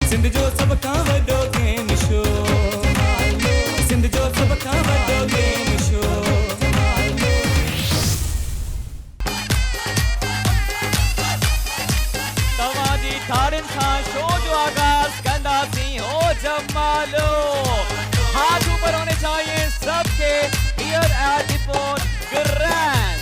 सिंध जो सब खां वॾो गेम शो, सिंध जो सब खां वॾो गेम शो। तव्हांजी ठाड़ियुनि सां शो जो आगाज़ कंदासीं हो जमालो। हाथ ऊपर होने चाहिए सबके। Here at the Port Grand।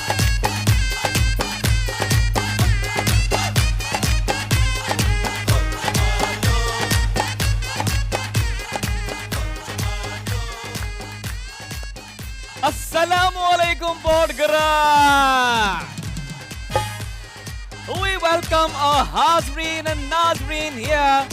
Assalamualaikum Port Grand। We welcome our Hazreen and Nazreen here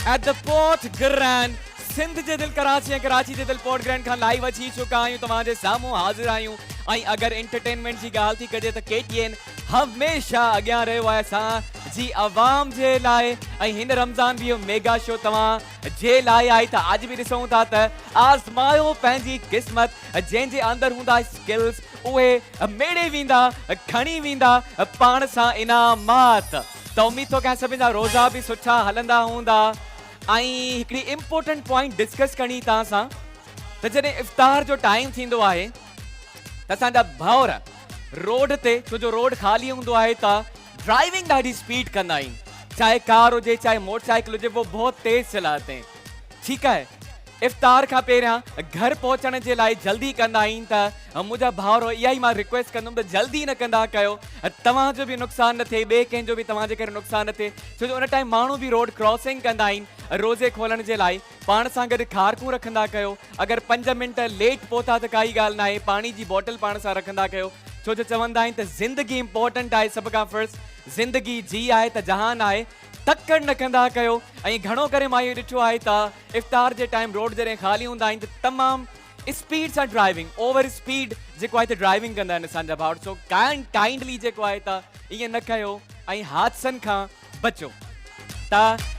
at the Port Grand। Sindh जे दिल कराची ऐं कराची जे दिल पोर्ट ग्रैंड खां लाइव अची चुका आहियूं, तव्हांजे साम्हूं हाज़िर आहियूं। ऐं अगरि एंटरटेनमेंट जी ॻाल्हि थी कजे त KTN हमेशह अॻियां रहियो आहे असां जी आवाम जे लाइ। ऐं हिन रमज़ान बि इहो मेगा शो तव्हां जे लाइ आहे। त अॼु बि ॾिसूं था त आज़मायो पंहिंजी क़िस्मत, जंहिंजे अंदरि हूंदा स्किल्स उहे मेड़े वेंदा, खणी वेंदा पाण सां इनामात। त उमेद थो कयां सभिनी जा रोज़ा बि सुठा हलंदा हूंदा। ऐं हिकिड़ी इम्पोर्टेंट पॉइंट डिस्कस करणी तव्हां सां त जॾहिं इफ़्तार जो टाइम थींदो आहे त असांजा भाउर रोड ते, छो जो रोड ख़ाली हूंदो आहे, त ड्राइविंग ॾाढी स्पीड कंदा आहिनि। चाहे कार हुजे चाहे मोटरसाइकिल हुजे, वो बहुत तेज़ चलाते हैं। ठीकु आहे, इफ़्तार खां पहिरियां घर पहुचण जे लाइ जल्दी कंदा आहिनि। त मुंहिंजा भाउर इहा ई मां रिक्वेस्ट कंदुमि त जल्दी न कंदा कयो, तव्हांजो बि नुक़सानु न थिए, ॿिए कंहिंजो बि तव्हांजे करे नुक़सानु न थिए। छो जो उन टाइम माण्हू बि रोड क्रॉसिंग कंदा आहिनि रोज़े खोलण जे लाइ। पाण सां गॾु खारकूं रखंदा कयो। अगरि 5 मिंट लेट पहुता त काई ॻाल्हि न आहे, पाणी जी बॉटल पाण सां रखंदा कयो। छो जो चवंदा आहिनि त ज़िंदगी इम्पोर्टेंट आहे, सभ खां फर्स्ट ज़िंदगी जी आहे त जहान आहे। तकड़ न कंदा कयो। ऐं घणो करे मां इहो ॾिठो आहे त इफ़्तार जे टाइम रोड जॾहिं ख़ाली हूंदा आहिनि त तमामु स्पीड सां ड्राइविंग, ओवर स्पीड जेको आहे त ड्राइविंग कंदा आहिनि असांजा भाउर। सो काइंडली जेको आहे त ईअं न कयो ऐं हादसनि खां बचो। त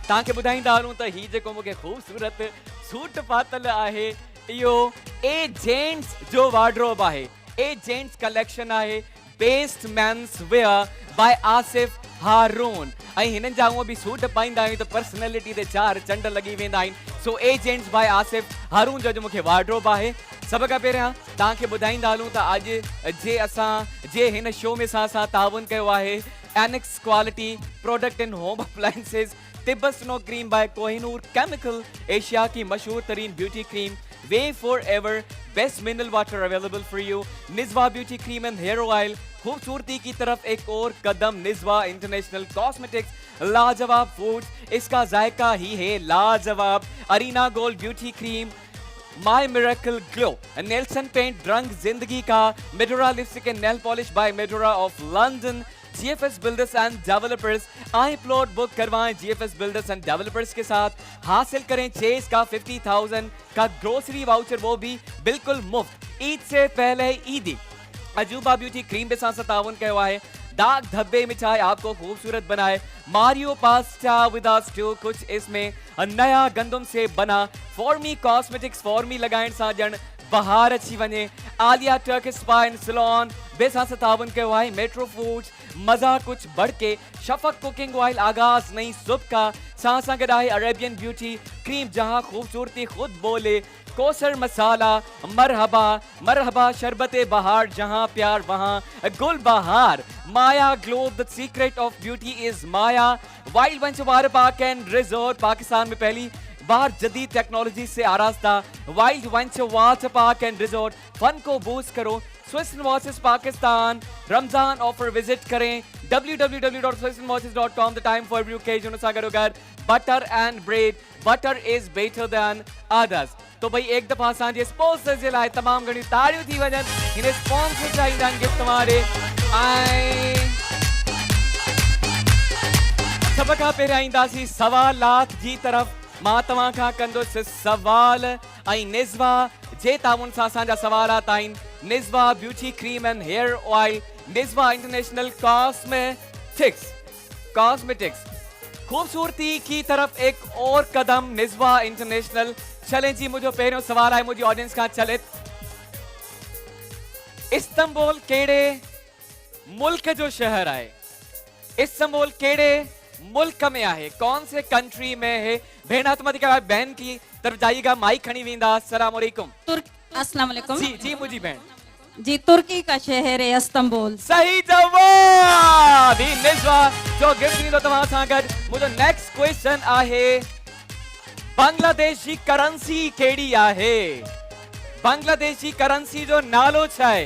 तव्हांखे ॿुधाईंदा हलूं त हीउ जेको मूंखे ख़ूबसूरत सूट पातल आहे, इहो ए जेंट्स जो वार्डरोब आहे। ए जेंट्स कलेक्शन आहे, best men's wear by Asif Haroon. ऐं हिननि जा उहो बि सूट पाईंदा आहियूं त पर्सनैलिटी ते 4 चंड लॻी वेंदा आहिनि। सो ए जेंट्स बाय आसिफ हारून जो मुखे वार्डरोब आहे। सब खां पहिरियां तव्हांखे ॿुधाईंदा हलूं त अॼु असां जे हिन शो में सां ताउन कयो आहे Anex quality product in home appliances, Tibet snow cream by Kohinoor chemical, Asia की मशहूर तरीन beauty cream, way for ever best mineral water available for you, Nizwa beauty cream and hair oil. खूबसूरती की तरफ एक और कदम, निज़वा इंटरनेशनल कॉस्मेटिक्स, लाजवाब फूड्स, इसका जायका ही है लाजवाब, Arina gold beauty cream, my miracle glow, Nelson paint रंग जिंदगी का, Medora lipstick and nail polish by Medora of London, GFS builders and developers. आई प्लॉट बुक करवाएं GFS बिल्डर्स एंड डेवलपर्स के साथ, हासिल करें चेस का 50,000 का ग्रोसरी वाउचर, वो भी बिल्कुल मुफ्त। ईद से पहले ईदी अजूबा ब्यूटी क्रीम के साथ ताउन किया है। दाग धब्बे मिठाई आपको खूबसूरत बनाए, मारियो पास्ता विद स्ट्यू, कुछ इसमें नया गंदम से बना, फॉर्मी कॉस्मेटिक्स, फॉर्मी लगाइण सां ॼण बहार अची वञे। Aliya Turkish spa and salon बे सां ताउन किया है। मेट्रो फूड्स, मजा कुछ बढ़ के, शफक कुकिंग ऑयल, आगाज नई सुबह का, सां गॾु आहे अरेबियन ब्यूटी क्रीम जहां खूबसूरती खुद बोले, कोसर मसाला, मरहबा मरहबा शरबते बहार जहां प्यार वहां गुल बहार, Maya glow, the secret of beauty is Maya, wild वंश water park and resort, Pakistan में पहली बार जदीद टेक्नोलॉजी से आरास्ता वाइल्ड वंश water park and resort. Fun को बूस्ट करो, Swiss watches Pakistan Ramzan offer visit करें www.swisswatches.com। The time for brew केज सां गॾोगॾु butter and bread, butter is better than others. तो भाई एक दफ़ा असांजे स्पॉन्सर जे लाइ तमामु घणियूं ताड़ियूं थी वञनि। हिन स्पॉन्सर जा ईंदा आहिनि गिफ्ट वारे। ऐं सभ खां पहिरियां ईंदासीं सवालात जी तरफ़। मां तव्हां खां कंदुसि सवाल ऐं निज़वा जे ताउन सां असांजा सवालात आहिनि। Nizwa beauty cream and hair oil, Nizwa international cosmetics, खूबसूरती की तरफ एक और कदम, निज़वा इंटरनेशनल। चलें जी, मुझे पहिरियों सवाल आहे मुझी ऑडियंस का चलित, इस्तांबुल केड़े मुल्क जो शहर है? इस्तांबुल केड़े मुल्क में आहे, कौन से कंट्री में है? भेण हथ मथे कयो, बहन की तरफ जाइएगा, माइक खणी वेंदा। अस्सलाम वालेकुम। अस्सलाम वालेकुम। जी जी मुझी बहन। जी, तुर्की का शहर है इस्तांबुल। सही जवाब। ही निस्वा जो गिफ्ट ॾींदो तव्हां सां गॾु। मुंहिंजो नेक्स्ट क्वेश्चन आहे, बांग्लादेश जी करेंसी कहिड़ी आहे? बांग्लादेश जी करेंसी जो नालो छा आहे?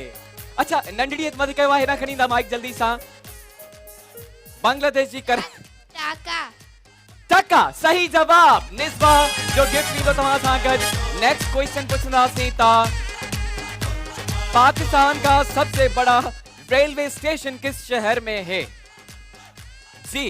अच्छा नंढड़ी हथ मथे कयो आहे, हिन खणींदा माइक जल्दी सां। बांग्लादेश जी टाका। टका सही जवाब। निस्वा जो गिफ्ट ॾींदो तव्हां सां गॾु। नेक्स्ट क्वेश्चन पुछंदासीं था, पाकिस्तान का सबसे बड़ा रेलवे स्टेशन किस शहर में है? जी,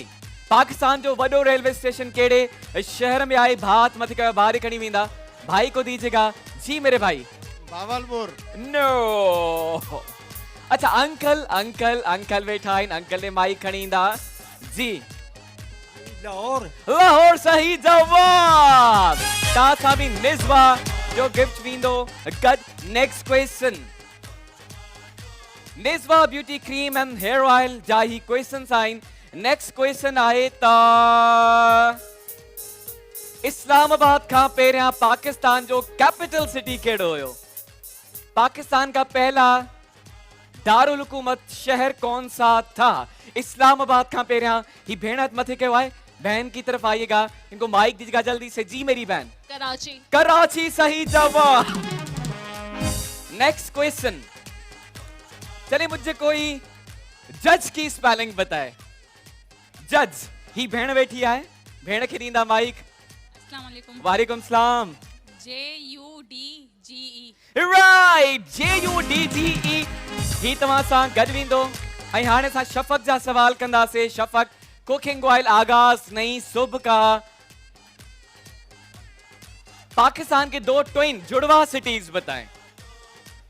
पाकिस्तान जो वडो रेलवे स्टेशन केड़े शहर में आए? भात मत कयो, बाहर खड़ी वेंदा। भाई को दीजिएगा। जी मेरे भाई। भावलपुर। नो। अच्छा अंकल अंकल अंकल वेठा आहिनि, अंकल ने माइक खणी ईंदा। जी लाहौर। लाहौर सही जवाब। तव्हां सां बि निस्वा जो गिफ्ट वेंदो गॾु। Next question, Nizwa beauty cream and hair oil जा ही क्वेश्चन आहिनि। नेक्स्ट क्वेश्चन आहे त इस्लामाबाद खां पहिरियां पाकिस्तान जो कैपिटल सिटी कहिड़ो हुयो? पाकिस्तान का पहला दारुल हुकूमत शहर कौन सा था? इस्लामाबाद का पहिरियां। ही भेण हथ मथे कयो आहे, बहन की तरफ आइएगा, इनको माइक दीजिएगा जल्दी से। जी मेरी बहन। कराची। कराची सही जवाब। नेक्स्ट क्वेश्चन, चलिए मुझे कोई जज की स्पेलिंग बताए। जज। ही भेण बैठी है, भेण खे ॾींदा माइक। अस्सलाम वालेकुम। वालेकुम सलाम। JUDGE। Right, JUDGE। ही तव्हां सां गॾु वेंदो। ऐं हाणे असां शफ़क़ जा सवाल कंदासीं। शफ़क़, कुकिंग ऑयल आगाज नहीं सुबह का। पाकिस्तान के दो ट्विन जुड़वा सिटीज बताएं।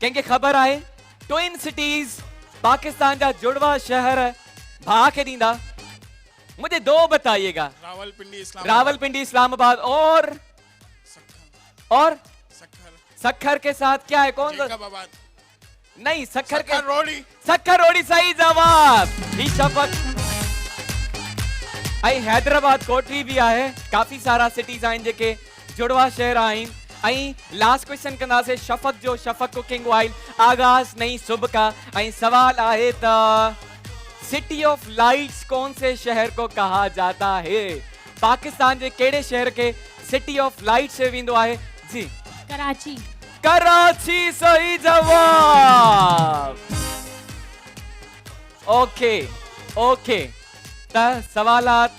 कंहिंखे खबर आहे? ट्विन सिटीज पाकिस्तान का जुड़वा शहर भा के दींदा। मुझे दो बताइएगा। रावलपिंडी इस्लामाबाद और सखर के साथ क्या है? कौन सा? नहीं, सखर के रोड़ी। सखर रोड़ी सही जवाब। ही शफ़क़। ऐं हैदराबाद कोटरी भी आहे। काफ़ी सारा सिटीज़ आहिनि जेके जुड़वा शहर आहिनि। ऐं लास्ट क्वेश्चन कंदासीं शफ़क़ जो। शफ़क़ कुकिंग ऑयल आगाज नहीं सुबह का। ऐं सवाल आहे त सिटी ऑफ लाइट्स कौन से शहर को कहा जाता है? पाकिस्तान के केड़े शहर के सिटी ऑफ लाइट से वेंदो आहे? जी कराची। कराची सही जवाब। ओके ओके, त सवालात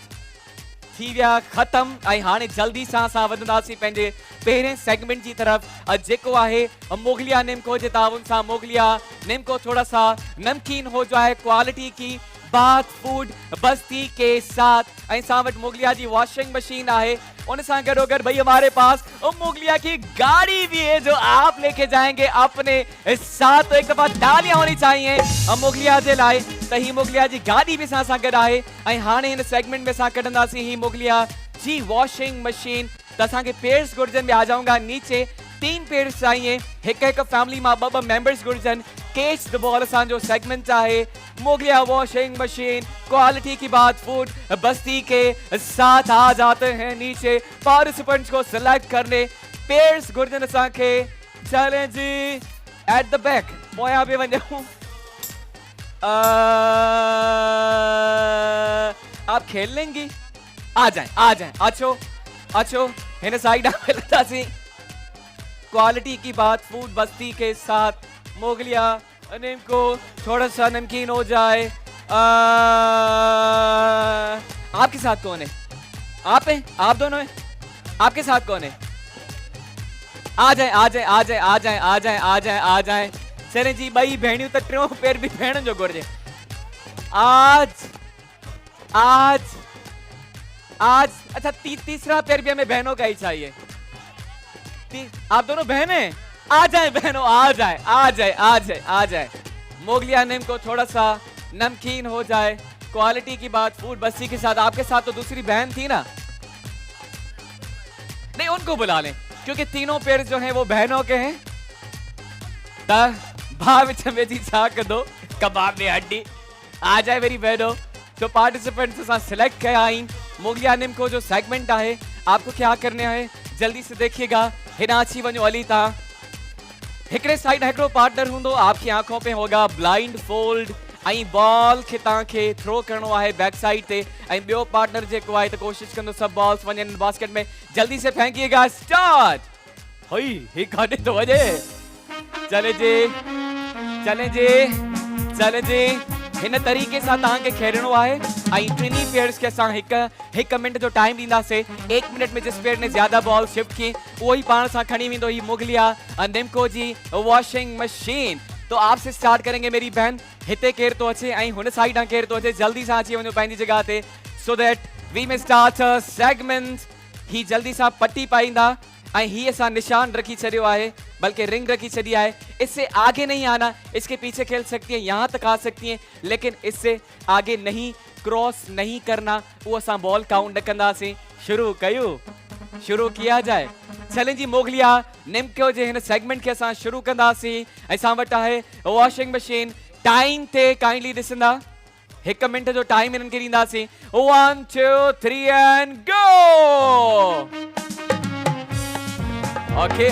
थी विया ख़त्म। ऐं हाणे जल्दी सां असां वधंदासीं पंहिंजे पहिरें सेगमेंट जी तरफ, जेको आहे मोगलिया निम्को जे ताउन सां। मोगलिया निम्को थोड़ा सा नमकीन हो जाए, क्वालिटी की बात फूड बस्ती के साथ। ऐं सां वटि मोगलिया जी वॉशिंग मशीन आहे। उन सां गॾोगॾु भाई हमारे पास मोगलिया की गाड़ी भी है जो आप लेके जाएंगे अपने साथ। तो एक दफ़ा तालियां होनी चाहिए मोगलिया जे लाइ त ही मोगलिया जी गाड़ी भी असां गॾु आहे। ऐं हाणे हिन सेगमेंट में असां कढंदासीं ही मोगलिया जी वॉशिंग मशीन। त असांखे पेयर्स घुर्जनि। में आ जाऊंगा नीचे। 3 पेयर्स चाहिए, हिक फैमिली मां 2 मेंबर्स घुर्जनि। केच द बॉल असांजो सेगमेंट आहे। मोगलिया वॉशिंग मशीन, क्वालिटी की बात फूड बस्ती के साथ। आ जाते हैं नीचे पार्टिसिपेंट्स को सिलेक्ट करने। पेयर्स घुर्जनि असांखे। चलें जी, एट द बैक पोयां बि वञूं। आप खेल लेंगी? आ जाएं आ जाएं। अच्छो अच्छो, हिन साइड मिलतासी। क्वालिटी की बात फूड बस्ती के साथ। मोगलिया निम्को थोड़ा सा नमकीन हो जाए। आपके साथ कौन है? आप हैं? आप दोनों हैं? आपके साथ कौन है? आ जाए आ जाए आ जाए आ जाए आ जाए आ जाए आ जाए। चले जी बई भेणियों त टियों पेर भी भेण जो घुर्जे। आज आज आज अच्छा तीसरा पेर भी हमें बहनों का ही चाहिए। आप दोनों बहनें आ जाए, बहनों आ जाए आ जाए आ जाए आ जाए। मोगलिया नेम को थोड़ा सा नमकीन हो जाए, क्वालिटी की बात फूड बस्ती के साथ। आपके साथ तो दूसरी बहन थी ना? नहीं, उनको बुला लें क्योंकि तीनों पेड़ जो हैं वो बहनों के हैं। भाव जी छा कर दो कबाब में हड्डी। आ जाए मेरी बहनों, तो पार्टिसिपेंट्स असां सिलेक्ट कया आहिनि मोगलिया निम को जो सेगमेंट आहे आपको क्या करने है जल्दी से देखिएगा हिना अची वञो अली तव्हां हिकड़े साइड हिकड़ो पार्टनर हूंदो आपकी आंखों पे होगा ब्लाइंड फोल्ड आई बॉल के तव्हांखे थ्रो करणो आहे बैक साइड ते ऐं ॿियो पार्टनर जेको आहे त कोशिश कंदो सब बॉल्स वञनि बास्केट में जल्दी से फेंकिएगा स्टार्ट हई ही काॾे थो वञे चले जी हिन तरीक़े सां तव्हांखे खेॾणो आहे ऐं टिनी पेयर्स खे असां हिकु मिनट जो टाइम ॾींदासीं 1 मिनट में जिस पेयर ने ज्यादा बॉल शिफ्ट की उहो ही पाण सां खणी वेंदो ही मुगलिया निमको जी वॉशिंग मशीन तो आपसे स्टार्ट करेंगे मेरी बहन हिते केर तो अचे ऐं हुन साइड केर तो अचे जल्दी सां अची वञो पंहिंजी जगह ते so that we may start segment ही जल्दी सां पट्टी पाईंदा ऐं ही असां निशान रखी छड़ियो आहे बल्कि रिंग रखी छड़ी है इससे आगे नहीं आना इसके पीछे खेल सकती है यहाँ तक आ सकती है लेकिन इससे आगे नहीं क्रॉस नहीं करना वो असां बॉल काउंट न कंदासीं शुरू किया जाए चलें जी मोगलिया निमको जे हिन सेगमेंट के असां शुरू कंदासीं ऐं सां वटि आहे वॉशिंग मशीन टाइम ते काइंडली ॾिसंदा 1 मिनट जो टाइम इन्हनि खे ॾींदासीं 1 2 3 and go okay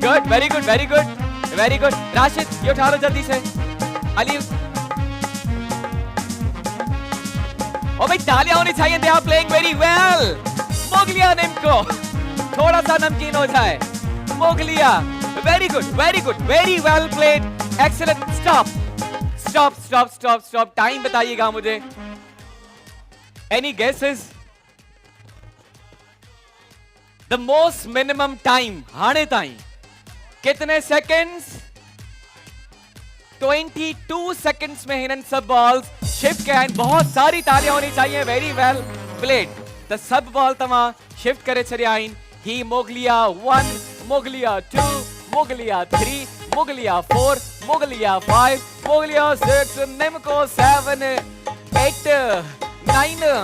good very good Rashid ये उठा लो जल्दी से अली ओ भाई तालियां होनी चाहिए they are playing very well मोगलिया निमको थोड़ा सा नमकीन हो जाए मोगलिया very good very well played excellent stop time बताइएगा मुझे any guesses the most minimum time हाणे ताईं कितने सेकंड्स 22 सेकंड्स में हिनन सब बॉल्स शिफ्ट किया हैं बहुत सारी तालियां होनी चाहिए very well played the sub ball तमा शिफ्ट करे छड़िया आहिनि ही मोगलिया 1 मोगलिया 2 मोगलिया 3 मोगलिया 4 मोगलिया 5 मोगलिया 6 निमको 7 8 9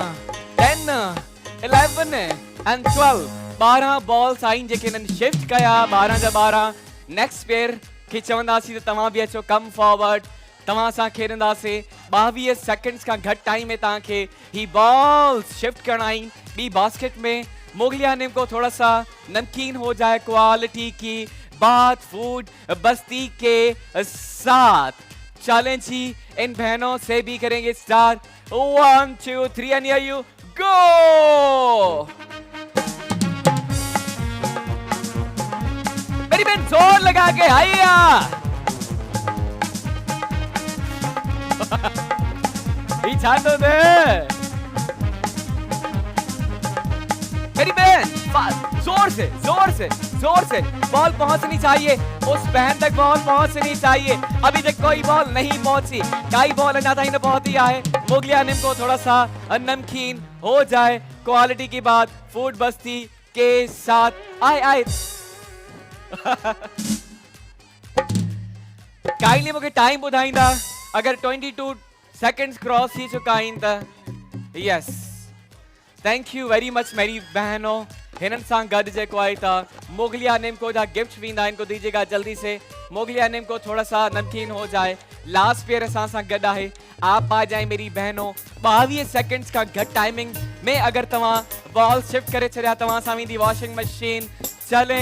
10 11 एंड 12 12 बॉल्स आइन जेके इन्हनि शिफ्ट कया 12 जा 12 नेक्स्ट पेयर खे चवंदासीं त तव्हां बि अचो कम फॉरवर्ड तव्हां सां खेॾंदासीं 22 सेकंड्स खां घटि टाइम में तव्हांखे ही बॉल्स शिफ्ट करना आइन ॿी बास्केट में मोगलिया निमको थोड़ा सा नमकीन हो जाए क्वालिटी की बात फूड बस्ती के साथ चलें जी इन बहनों से भी करेंगे start 1 2 3 and here you go मेरी बहन जोर लगा के हैया पीछा तो दे मेरी बहन जोर से बॉल पहुंचनी चाहिए उस बहन तक बॉल पहुंचनी चाहिए अभी तक कोई बॉल नहीं पहुंची कई बॉल अन्ना तक न पहुंची है मोगलिया निमको थोड़ा सा नमकीन हो जाए क्वालिटी की बात फूड बस्ती के साथ आए काइंडली मुझे टाइम बुधाइंदा अगर 22 सेकंड्स क्रॉस थी चुका आहिनि त yes thank you very much मेरी बहनों हिनन सां गड जेको आहे त मोगलिया निमको जा गिफ्ट वेंदा इनको दीजिएगा जल्दी से मोगलिया निमको थोड़ा सा नमकीन हो जाए लास्ट पेयर असां सां गड आहे आप आ जाए मेरी बहनों 22 सेकंड्स का घट टाइमिंग में अगर तव्हां बॉल शिफ्ट करे छड़िया तव्हां सां वेंदी वॉशिंग मशीन चले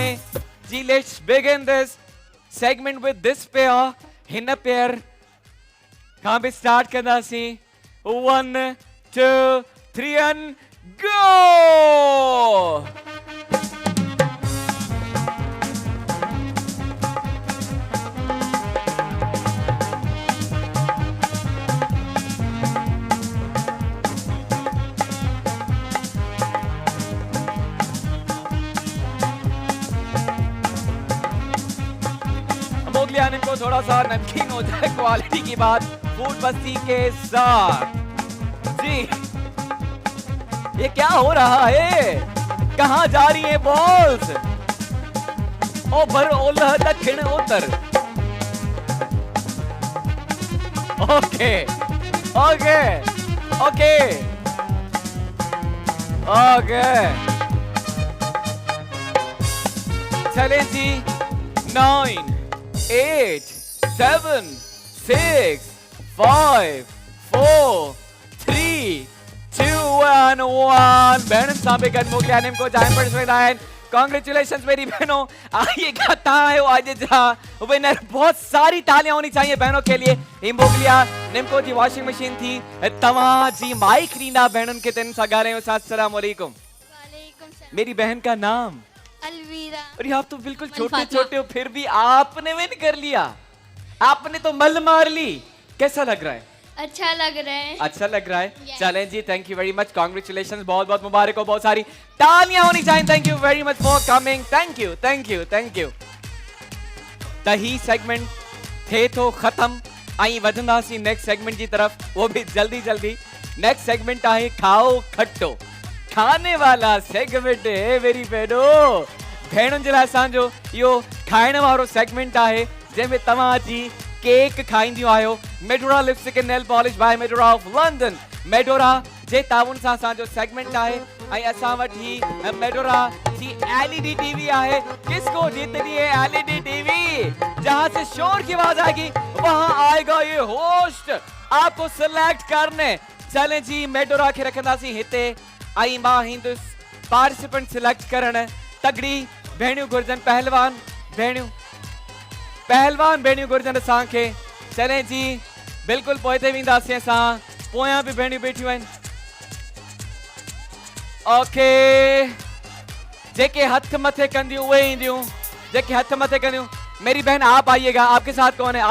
जी let's begin this segment with this pair हिन पेयर खां भी स्टार्ट कंदासीं 1 2 3 एंड गो मोगलिया निमको थोड़ा सा नमकीन हो जाए क्वालिटी की बात फूड बस्ती के साथ जी ये क्या हो रहा है कहां जा रही है बॉल्स ओभर ओलह दक्षिण उत्तर ओके ओके ओके ओके चले जी 9 8 7 6 5 4 2-1 भेण सां बि गॾु मोकिलिया निमको जाइम पर वेंदा आहिनि कांग्रेचुलेशंस मेरी बहनों आइएगा तव्हां आहियो अॼु जा विनर बहुत सारी तालियां होनी चाहिए बहनों के लिए ही मोकिलिया निमको जी वॉशिंग मशीन थी तव्हां जी माइक ॾींदा भेणुनि खे तिन सां ॻाल्हायूं अस्सलाम वालेकुम वालेकुम सलाम। मेरी बहन का नाम अलवीरा। अरे आप तो बिल्कुल छोटे फातिमा। छोटे हो फिर भी आपने विन कर लिया आपने तो मल मार ली कैसा लग रहा है अच्छा लग रहा है। अच्छा लग रहा है Yes. चलें जी thank you very much congratulations बहुत बहुत मुबारक हो बहुत सारी तालियां होनी चाहिए thank you very much for coming thank you thank you thank you त ही सेगमेंट थे तो खत्म आई वधंदासीं नेक्स्ट सेगमेंट की तरफ वो भी जल्दी जल्दी नेक्स्ट सेगमेंट आहे खाओ खट्टो खाने वाला सेगमेंट है मेरी बहनों भेणुनि जे लाइ असांजो इहो खाइण वारो सेगमेंट आहे जंहिंमें तव्हां जी केक खाईंदियूं आहियो Medora lipstick and nail polish by Medora of London Medora जे ताउन सां असांजो सेगमेंट आहे ऐं असां वटि ही मेडोरा जी एलईडी टीवी आहे किसको जीतनी है एलईडी टीवी जहां से शोर की आवाज आएगी वहां आएगा ये होस्ट आपको सिलेक्ट करने चलें जी मेडोरा खे रखंदासीं हिते आई मां हिंदुस पार्टिसिपेंट सिलेक्ट करण तगड़ी भेणियूं घुरजन पहलवान भेणियूं घुरजन असांखे चलें जी बिल्कुल पोइते वेंदासीं असां पोयां भी भेणियूं बैठियूं आहिनि ओके जेके हथ मथे कंदियूं उहे ईंदियूं जेके हथ मथे कंदियूं मेरी बहन आप आइएगा आपके साथ कौन है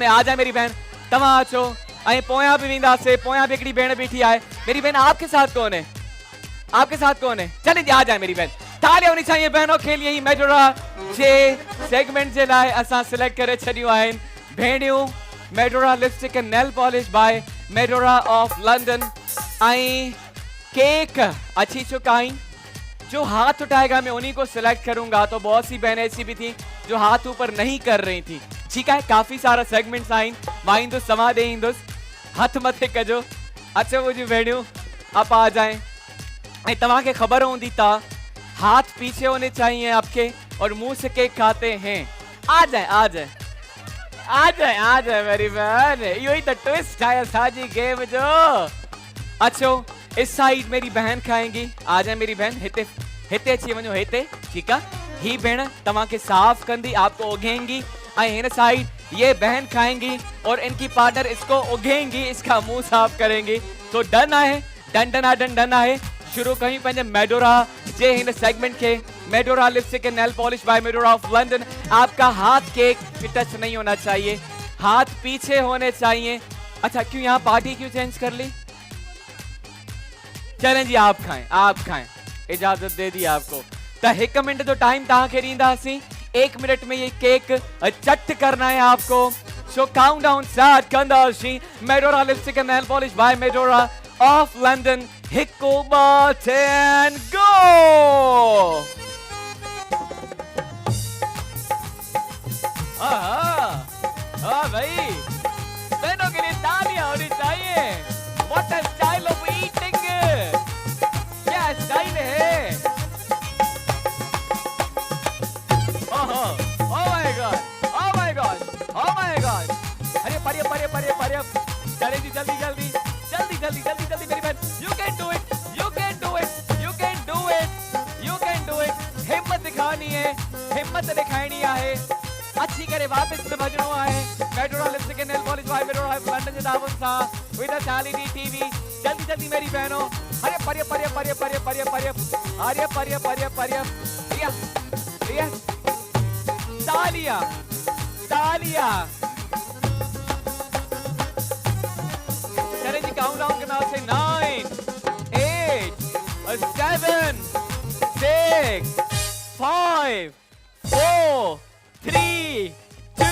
आ जाए मेरी बहन तव्हां अचो ऐं पोयां भी वेंदासीं पोयां भी हिकिड़ी भेण बीठी आहे मेरी बहन आपके साथ कौन है चलें जी आ जाए मेरी बहन तालियां होनी चाहिए बहनों के लिए ही मेडोरा जे सेगमेंट जे लाइ असां सिलेक्ट करे छॾियूं आहिनि भेणियूं Medora lipstick and nail polish by Medora of London आई केक अच्छी चुकाई जो हाथ उठाएगा मैं उन्हीं को सिलेक्ट करूंगा तो बहुत सी बहनें ऐसी भी थी जो हाथ ऊपर नहीं कर रही थी ठीक है काफी सारा सेगमेंट्स आहिनि मां ईंदुसि समा ॾे ईंदुसि हथ मथे कजो अचो मुंहिंजी भेणियूं आप आ जाएं ऐं तव्हांखे ख़बर हूंदी था हाथ पीछे होने चाहिए आपके और मुंह से केक खाते हैं आ जाए मेरी बहन यो ही तो ट्विस्ट है साजी गेम जो अच्छो इस साइड मेरी बहन खाएंगी आ जाए मेरी बहन हिते अची वञो हिते ठीक है ही भेण तव्हां के साफ कंदी आपको उघेंगी ऐं हिन साइड ये बहन खाएंगी और इनकी पार्टनर इसको उघेंगी इसका मुंह साफ करेंगी तो डन है डन है शुरू कहीं पंहिंजे मेडोरा जे हिन सेगमेंट के Medora lipstick and nail polish by Medora of London आपका हाथ केक पे टच नहीं होना चाहिए हाथ पीछे होने चाहिए अच्छा क्यों यहाँ पार्टी क्यों चेंज कर ली चलें जी आप खाएं इजाजत दे दी आपको तो 1 मिनट जो टाइम तव्हांखे ॾींदासीं 1 मिनट में ये केक चट करना है आपको सो काउंटडाउन स्टार्ट कंदासीं Medora lipstick and nail polish by Medora of London हिकु ॿ 10 गो हाँ भाई बहनों के लिए तालियां होनी चाहिए what a style of eating क्या स्टाइल है ओह माय गॉड अरे परिय चले जी जल्दी मेरी बहन यू कैन डू इट हिम्मत दिखानी है अच्छी करे वापस से भजनो है Medora lipstick and nail polish by Medora of London जे दावन सा विद एलईडी टीवी जल्दी मेरी बहनों अरे परिय तालियां चलें जी काउंटडाउन के नाम से 9 8 7 6 5 4 3 2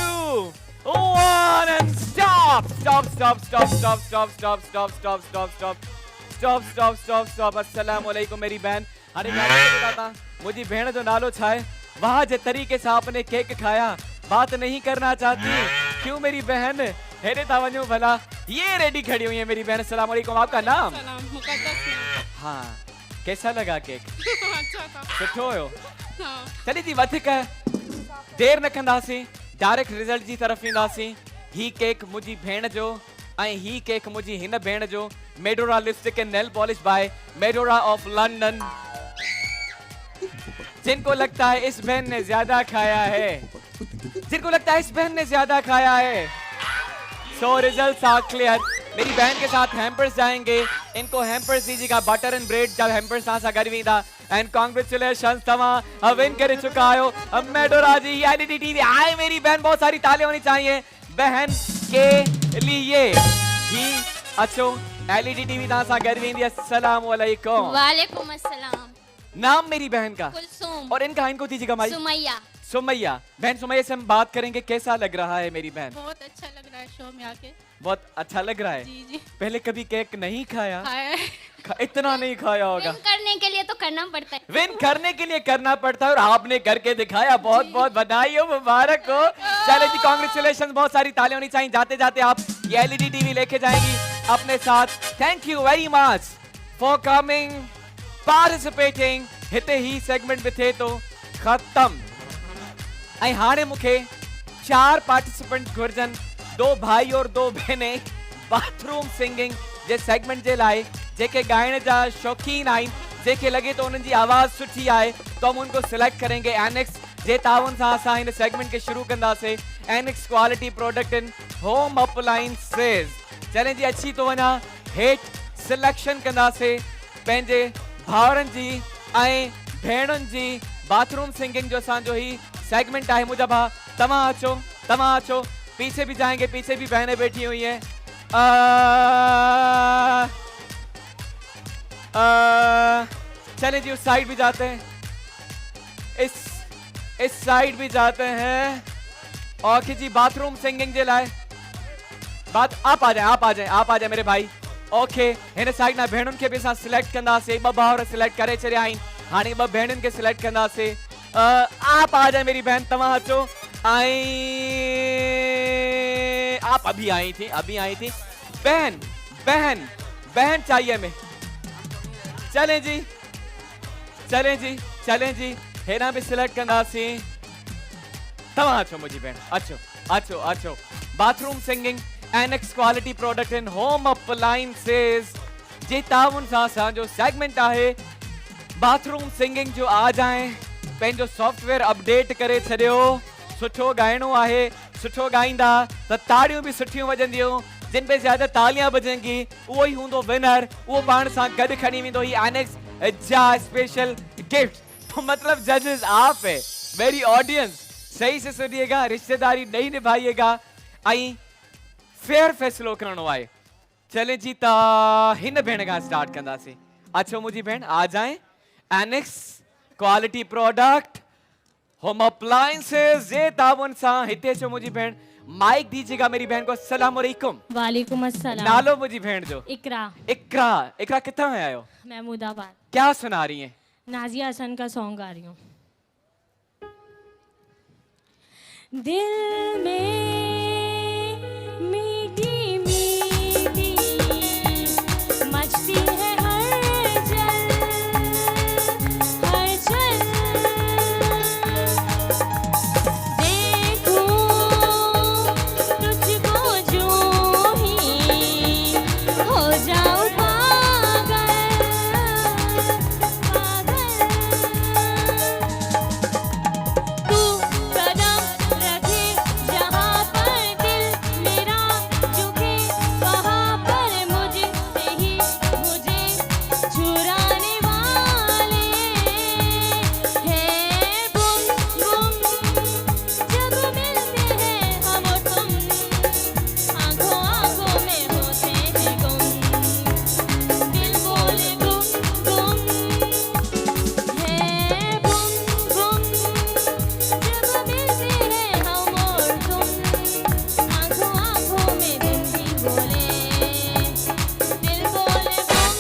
1 and stop अस्सलाम वालेकुम मेरी बहन हाणे बताता मुझी भेण जो नालो छा है वाह जे तरीके से आपने केक खाया बात नहीं करना चाहती क्यों मेरी बहन हेरे था वञो भला ये रेडी खड़ी हुई है मेरी बहन अस्सलाम वालेकुम आपका नाम सलाम मुकद्दस नाम। हाँ कैसा लगा केक अच्छा था सुठो हुयो हाँ चली जी वधीक देर न कंदासीं डायरेक्ट रिजल्ट जी तरफ ईंदासीं ही केक मुंहिंजी भेण जो ऐं ही केक मुंहिंजी हिन भेण जो Medora lipstick and nail polish by Medora of London. जिनको लगता है इस बहन ने ज्यादा खाया है, जिनको लगता है इस बहन ने ज्यादा खाया है, सो रिजल्ट्स आर क्लियर। मेरी बहन के साथ हैम्पर्स जाएंगे, इनको हैम्पर्स दीजिएगा, बटर एंड ब्रेड जब हैम्पर्स सां गॾु वेंदा। एंड कॉन्ग्रेचुलेशन, तव्हां विन करे चुका आहियो मेडोरा जी एलईडी टीवी। आए मेरी बहन, बहुत सारी तालियां होनी चाहिए बहन के लिए। ही अचो एलईडी टीवी तव्हां सां गॾु वेंदी। अस्सलाम वालेकुम। वालेकुम अस्सलाम। नाम मेरी बहन का कुलसुम। और इनका इनको दीजिएगा माइक। सुमैया। सुमैया। बहन सुमैया से हम बात करेंगे, कैसा लग रहा है मेरी बहन? बहुत अच्छा लग रहा है शो में आके। बहुत अच्छा लग रहा है। जी जी। पहले कभी केक नहीं खाया? खाया है। इतना नहीं खाया होगा। विन करने के लिए तो करना पड़ता है। विन करने के लिए करना पड़ता है और आपने करके दिखाया। बहुत बहुत बधाई हो, मुबारक हो। चले जी, कांग्रेचुलेशन। बहुत सारी तालियां होनी चाहिए। जाते जाते आप ये एलईडी टीवी लेके जाएंगी अपने साथ। Thank you very much for coming, participating. हिते ही सेगमेंट में थे तो खत्म। ऐं हाणे मूंखे 4 पार्टिसिपेंट घुर्जन, 2 भाई और 2 बहनें बाथरूम सिंगिंग जे सेगमेंट जे लाइ, जेके गाइण जा शौकीन आहिनि, जेके लगे तो उन्हनि जी आवाज़ सुठी आहे, तो हम उनको सिलेक्ट करेंगे। एनेक्स जे तावन सां असां हिन सेगमेंट के शुरू कंदासीं। Annex quality product in home appliances. चलें जी, अची तो वञा हेठि सिलेक्शन कंदासीं पंहिंजे भाउरनि जी ऐं भेणुनि जी बाथरूम सिंगिंग जो असांजो ही सेगमेंट है। मुझे भा तमाम अचो। पीछे भी जाएंगे, पीछे भी बहनें बैठी हुई हैं। चलें जी, उस साइड भी जाते हैं, इस साइड भी जाते हैं। और जी बाथरूम सिंगिंग जे लाए बात आप आ जाए मेरे भाई। ओके, हिन साइड ना भेणुनि खे भी असां सिलेक्ट कंदासीं। 2 भाउर सिलेक्ट करे छॾिया आहिनि, हाणे 2 भेणुनि खे सिलेक्ट कंदासीं। आप आ जाए मेरी बहन, तमाम अचो। आप अभी आई थी बहन चाहिए मैं। चलें जी हेना भी सिलेक्ट कंदासीं। तमाम अचो मुझी बहन, अचो। Bathroom singing Anex quality product in home appliances जे ताउन सां असांजो सेगमेंट आहे बाथरूम सिंगिंग जो। आ जाए, पंहिंजो सॉफ्टवेयर अपडेट करे छॾियो। सुठो गाइणो आहे, सुठो गाईंदा त ताड़ियूं भी सुठियूं वॼंदियूं। जिन पे ज्यादा तालियां बजेंगी वो ही हूंदो विनर। वो पाण सां गॾु खणी वेंदो ही एनेक्स जा स्पेशल गिफ्ट। तो मतलब जजेस आप है, मेरी ऑडियंस। सही से सुनिएगा, रिश्तेदारी नहीं निभाइएगा, आई फेयर फैसलो करणो आहे। चले जी, ता हिन भेण खां स्टार्ट कंदासीं। अचो मुझी भेण, आ जाए। Anex quality product home appliances जे तावन सां हिते अचो मुझी भेण। माइक दीजिएगा मेरी बहन को। अस्सलाम वालेकुम। वालेकुम अस्सलाम। नालो मुझी भेण जो? इकरा कितना है आयो? महमूदाबाद। क्या सुना रही हैं? नाजिया हसन का सॉन्ग गा रही हूँ। दिल में मीठी मीठी मचती है हलचल तुझको जो ही हो जाऊं तू कदम रखे जहाँ पर दिल मेरा झुके वहाँ पर मुझसे ही मुझे चुराने वाले हैं। बुम बुम जब मिलते हैं हम और तुम, आंखों आंखों में होते हैं गुम। दिल बोले बुम बुम है बुम बुम जब मिलते हैं हम और तुम, आंखों आंखों में दिल ही बोले, दिल बोले बुम।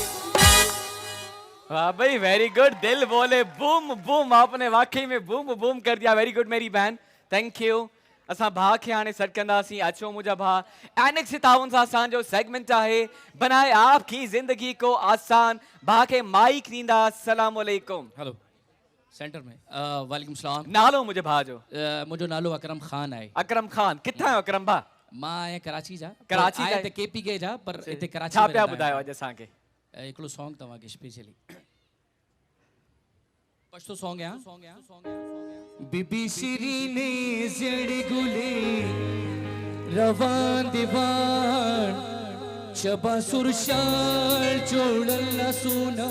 वाह भाई, वेरी गुड। दिल बोले बूम बूम, आपने वाकई में बूम बूम कर दिया। वेरी गुड मेरी बहन, थैंक यू। असां भाउ खे हाणे सॾु कंदासीं। अचो मुंहिंजा भाउ। एनेक्स जे ताउन सां असांजो सेगमेंट आहे बनाए आपकी जिंदगी को आसान। भाउ खे माइक ॾींदा। अस्सलाम वालेकुम। हेलो सेंटर में वालेकुम सलाम। नालो मुंहिंजे भाउ जो? मुझो नालो अकरम खान है। अकरम खान। किथां आहियो अकरम भाउ? मां आहियां कराची जा कराची आहे जा त केपी के जा पर हिते कराची छा में पिया रहंदा ॿुधायो आहियूं। अॼु असांखे? हिकिड़ो सॉन्ग तव्हांखे स्पेशली पछतो सॉन्ग आहे बीबी शिरीने जड़ गुले रवान दीवान शबा सुरशाल चोड़ला सोना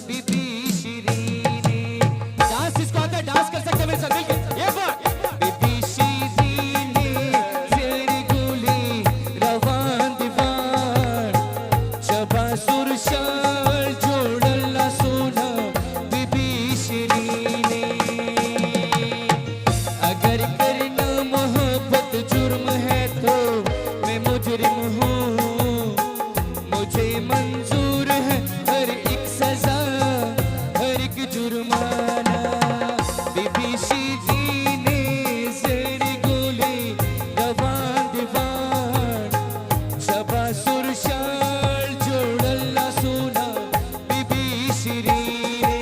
बीबी शिरीने। डांस इसको आता है, डांस कर सकते हैं मेरे साथ मिलके, ये बात। बीबी शिरीने जड़ गुले रवान दीवान शबा सुरशाल चोड़ला सोना बीबी शिरीने। अगर करना मोहब्बत जुर्म है तो मैं मुजरिम हूँ, मुझे मंजूर है हर एक सजा हर एक जुर्माना। बीबी शिरीने ज़ेर गोले रवान दीवान शबा सुरशाल जोड़ला सोना बीबी शिरीने।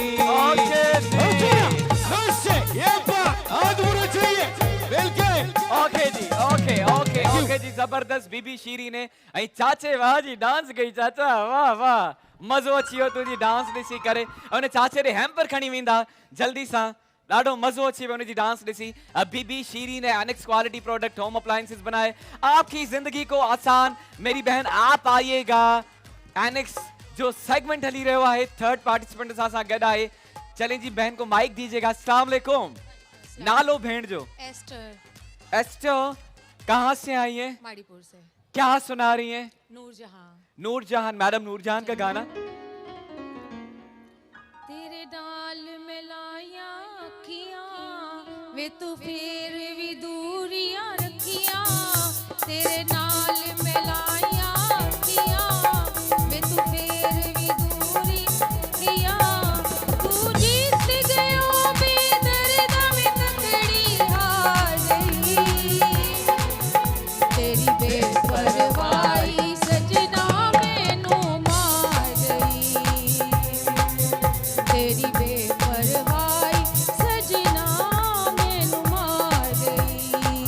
ओके जी जबरदस्त बीबी शीरी ने ऐं चाचे वाह जी डांस कई चाचा वाह वाह मज़ो अची वियो तुंहिंजी डांस ॾिसी करे। उन चाचे ॾे हैम्पर खणी वेंदा जल्दी सां, ॾाढो मज़ो अची वियो उनजी डांस ॾिसी। बीबी शीरी ने annex quality product home appliances बनाए आपकी जिंदगी को आसान। मेरी बहन आप आइएगा। एनेक्स जो सेगमेंट हली रहियो आहे, थर्ड पार्टिसिपेंट सां गॾु आहे। चलें जी बहन को माइक दीजिएगा। अस्सलाम वालेकुम। नालो भेण जो? एस्टर एस्टर, कहाँ से आई हैं? माड़ीपुर से। क्या सुना रही हैं? नूरजहां। नूरजहान, मैडम नूरजहान का गाना। तेरे डाल में लाया अखियां वे तू फिर भी दूरियां रखियां। तेरे नाल में लाया अखियां वे तू फिर भी दूरी रखियां। तू जीत गयो बेदर्द में तकड़ी हार गई। तेरी बेपरवाही सजना मैनू मार गई। तेरी बेपरवाही सजना मैनू मार गई।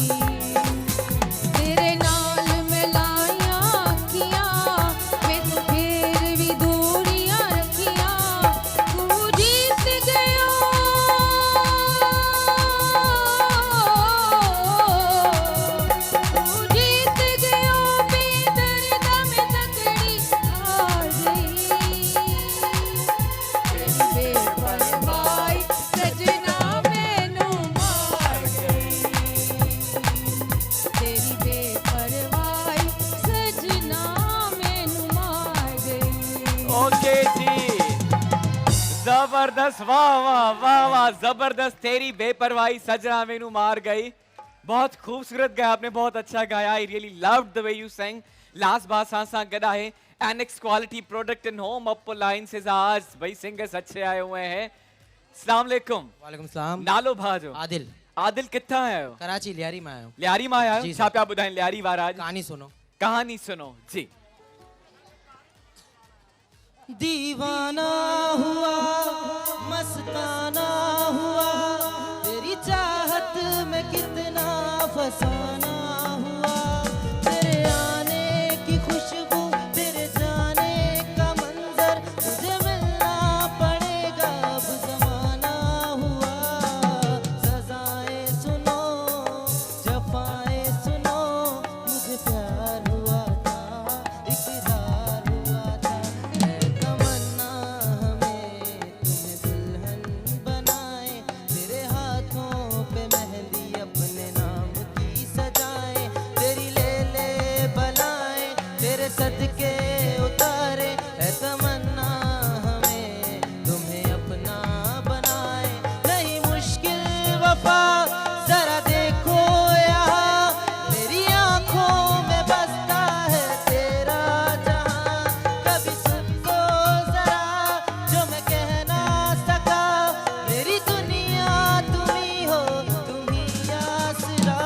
तेरे नाल मैं लाया अखियां वे तू फिर भी दूरियां रखियां। तू जीत गयो तू जीत गयो बेदर्द में तकड़ी हार गई। तेरी बेपरवाही सजना मैनू मार गई। तेरी बेपरवाही सजना मैनू मार गई। ओके जी, जबरदस्त, वाह वाह वाह वाह, जबरदस्त। तेरी बेपरवाही सजना मेनू मार गई। बहुत खूबसूरत गाया आपने, बहुत अच्छा गाया। I really loved the way you sang। Last बार सां गॾु आहे Anex quality product in home appliances. आज भाई सिंगर्स अच्छे आए हुए हैं। अस्सलाम वालेकुम। वालेकुम सलाम। नालो भा जो? आदिल। आदिल, किथां आयो? कराची लियारी में आयो। लियारी मां आयो? जी छा पिया ॿुधाइनि लियारी वारा? कहानी सुनो। कहानी सुनो जी। दीवाना हुआ मस्ताना हुआ तेरी चाहत में कितना फसाना हुआ। तेरे आने की खुशबू तेरे जाने का मंजर तुझे मिलना पड़ेगा अब जमाना हुआ। सजाएं सुनो जफाएं सुनो मुझे प्यार हुआ था इकरार हुआ था। है तमन्ना हमें तुम्हें दुल्हन बनाए तेरे हाथों पे मेहंदी अपने नाम की सजाए। तेरी ले बनाए तेरे सदके उतारे। है तमन्ना हमें तुम्हें अपना बनाए। नहीं मुश्किल वफा जरा देखो यहाँ मेरी आंखों में बसता है तेरा जहां। कभी सुन लो जरा जो मैं कह ना सका। मेरी दुनिया तुम ही हो तुम ही आसरा।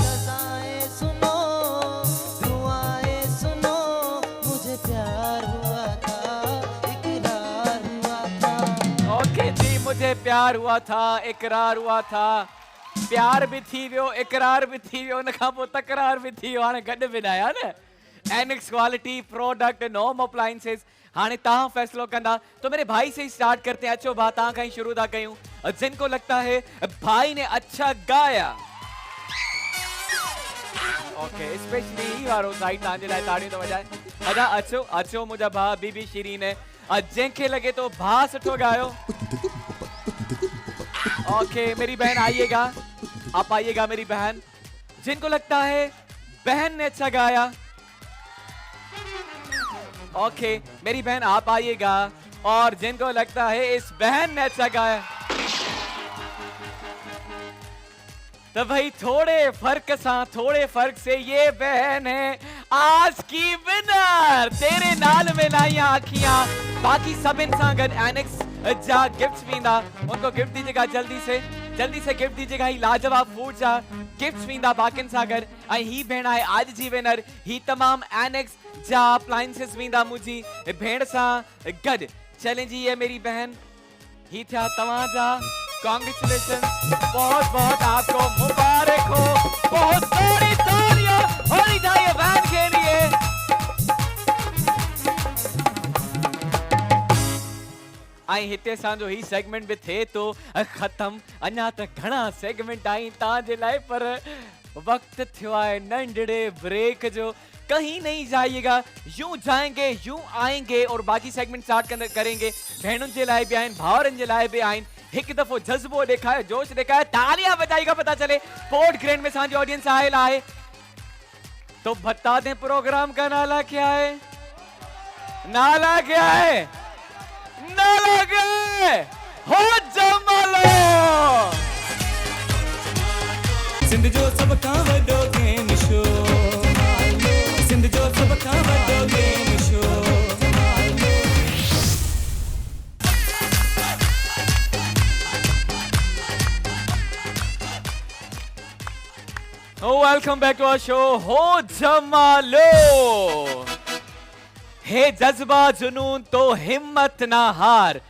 सजाएं सुनो दुआएं सुनो मुझे प्यार हुआ था इकरार हुआ था। ओके जी, मुझे प्यार हुआ था इकरार हुआ था। प्यार भी थी वियो इकरार भी थी वियो उन खां पोइ तकरार भी थी वियो हाणे गॾु बि न आया न एनिक्स क्वालिटी प्रोडक्ट नॉम अप्लायंसेस हाने तहां फैसलो कंदा तो मेरे भाई से ही स्टार्ट करते हैं अचो भा तहां खां ही शुरू था कयूं जिनको लगता है भाई ने अच्छा गाया ओके स्पेशली ही वारो साइड तहां जे लाइ ताड़ियूं तो वजाए अदा अचो अचो मुझा भा बीबी शिरीन जंहिंखे लगे तो भा सुठो गायो ओके मेरी बहन आइएगा आप आइएगा मेरी बहन जिनको लगता है बहन ने अच्छा गाया ओके मेरी बहन आप आइएगा और जिनको लगता है इस बहन ने अच्छा गाया तो भाई थोड़े फर्क से ये बहन है आज की विनर तेरे नाल में लाइया आखियां बाकी सब इंसान गड एनेक्स जा गिफ्ट्स वींदा उनको गिफ्ट दीजिएगा जल्दी से गिफ्ट दीजिएगा ही लाजवाब फूड जा गिफ्ट्स वींदा बाकिन सागर आई ही भेण है आज जी विनर ही तमाम एनेक्स जा अप्लायंसेस वींदा मुझी भेण सा गड चलें जी ये मेरी बहन ही था तमाम जा कांग्रेचुलेशन बहुत आपको मुबारक हो बहुत सारी तालियां होनी चाहिए बहन के लिए आई हिते सांजो ही सेगमेंट भी थे तो खत्म अन्या त घणा सेगमेंट आई ता जे लाए पर वक्त थियो है नंढड़े ब्रेक जो कहीं नहीं जाइएगा यूं जाएंगे यूं आएंगे और बाकी सेगमेंट स्टार्ट करेंगे बहनुन जे लाए भी आइन भावरन जे लाए भी आइन एक दफो जज्बो दिखाए जोश दिखाए तालियां बजाएगा पता चले पोर्ट ग्रैंड में सांजी ऑडियंस आयल आए तो बता दें प्रोग्राम का नाला क्या है नाला हो जमालो सिंध जो सब खां वॾो गेम शो सिंध जो सब खां वॾो game show welcome back to our show हो जमालो हे जज्बा जुनून तो हिम्मत ना हार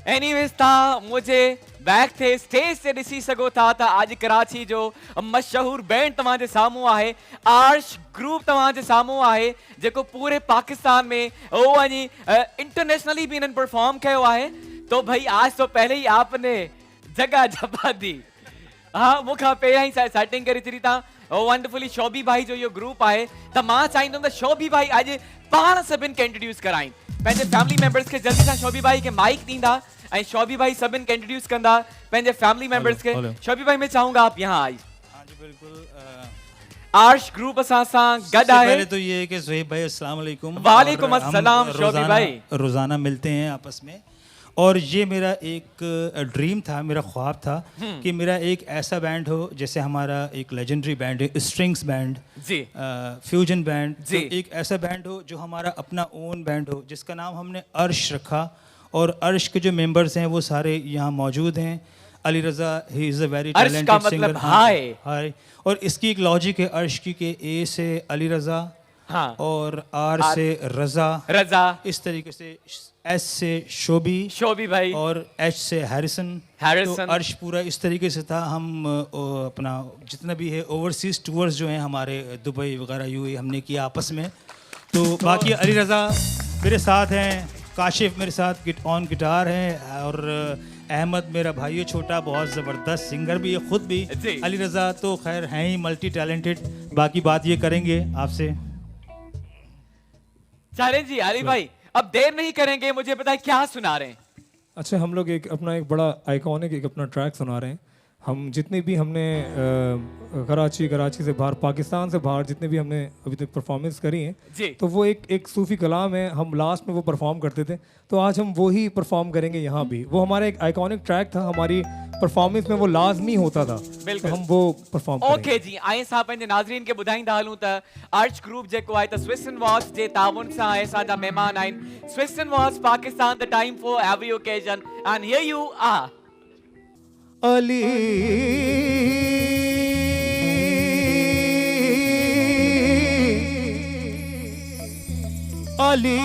एनीवेज था मुझे बैक थे स्टेज से ॾिसी सघो था त आज कराची जो मशहूर बैंड तव्हां जे साम्हूं आहे आर्श ग्रुप तव्हां जे साम्हूं आहे जेको पूरे पाकिस्तान में वो वञी इंटरनेशनली भी इन्हनि परफॉर्म कयो आहे तो भाई आज तो पहले ही आपने जगह जपा दी हाँ मुखा पहिरियां ही सेटिंग करे छॾी था वंडरफुली शोभी भाई जो यो ग्रुप आहे त मां चाहींदुमि त शोभी भाई अॼु पाण सभिनि खे इंट्रोड्यूस कराइन पंहिंजे फैमिली मेंबर्स के जल्दी सां शोभी भाई के माइक ॾींदा ऐं शोभी भाई सभिनि खे इंट्रोड्यूस कंदा पंहिंजे फैमिली मेंबर्स के शोभी भाई मैं चाहूंगा आप यहाँ आई हाँ जी बिल्कुल आर्श ग्रुप असां सां गॾु आहे पहले तो ये है कि ज़ुहैब भाई अस्सलाम वालेकुम वालेकुम और हम अस्सलाम शोभी भाई रोज़ाना मिलते हैं आपस में और ये मेरा एक ड्रीम था मेरा ख्वाब था कि मेरा एक ऐसा बैंड हो जैसे हमारा एक लेजेंडरी बैंड है स्ट्रिंग्स बैंड जी फ्यूजन बैंड जी। तो एक ऐसा बैंड हो जो हमारा अपना ओन बैंड हो जिसका नाम हमने अर्श रखा और अर्श के जो मेंबर्स हैं वो सारे यहाँ मौजूद हैं Ali Raza he is a very अर्श का टैलेंटेड मतलब सिंगर हाय और इसकी एक लॉजिक है अर्श की के ए से अली रज़ा हाँ और आर से रज़ा इस तरीके से एस से शोभी भाई और एच से हैरिसन तो अर्श पूरा इस तरीके से था हम अपना जितना भी है ओवरसीज टूर्स जो हैं हमारे दुबई वगैरह यूएई हमने किया आपस में तो बाकी अली रज़ा मेरे साथ हैं काशिफ मेरे साथ ऑन गिटार हैं और अहमद मेरा भाई है छोटा बहुत ज़बरदस्त सिंगर भी है खुद भी अली रज़ा तो खैर हैं ही मल्टी टैलेंटेड बाकी बात ये करेंगे आपसे चलें जी अली भाई अब देर नहीं करेंगे मुझे बताए क्या सुना रहे हैं अच्छा हम लोग एक अपना एक बड़ा आइकॉनिक एक अपना ट्रैक सुना रहे हैं हम जितने भी हमने कराची से बाहर पाकिस्तान से बाहर जितने भी हमने अभी तक परफॉर्मेंस करी हैं तो वो एक सूफी कलाम है हम लास्ट में वो परफॉर्म करते थे तो आज हम वो ही परफॉर्म करेंगे यहाँ भी वो हमारा एक आइकॉनिक ट्रैक था हमारी परफॉर्मेंस में वो लाजमी होता था तो हम वो परफॉर्म ओके जी आए सां पंहिंजे नाज़रीन खे ॿुधाईंदा हलूं त अर्श ग्रुप जेको आहे त स्विस एंड वॉच जे ताउन सां आहे असांजा महिमान आहिनि Swiss and watch Pakistan the time for every occasion and here you are Ali Ali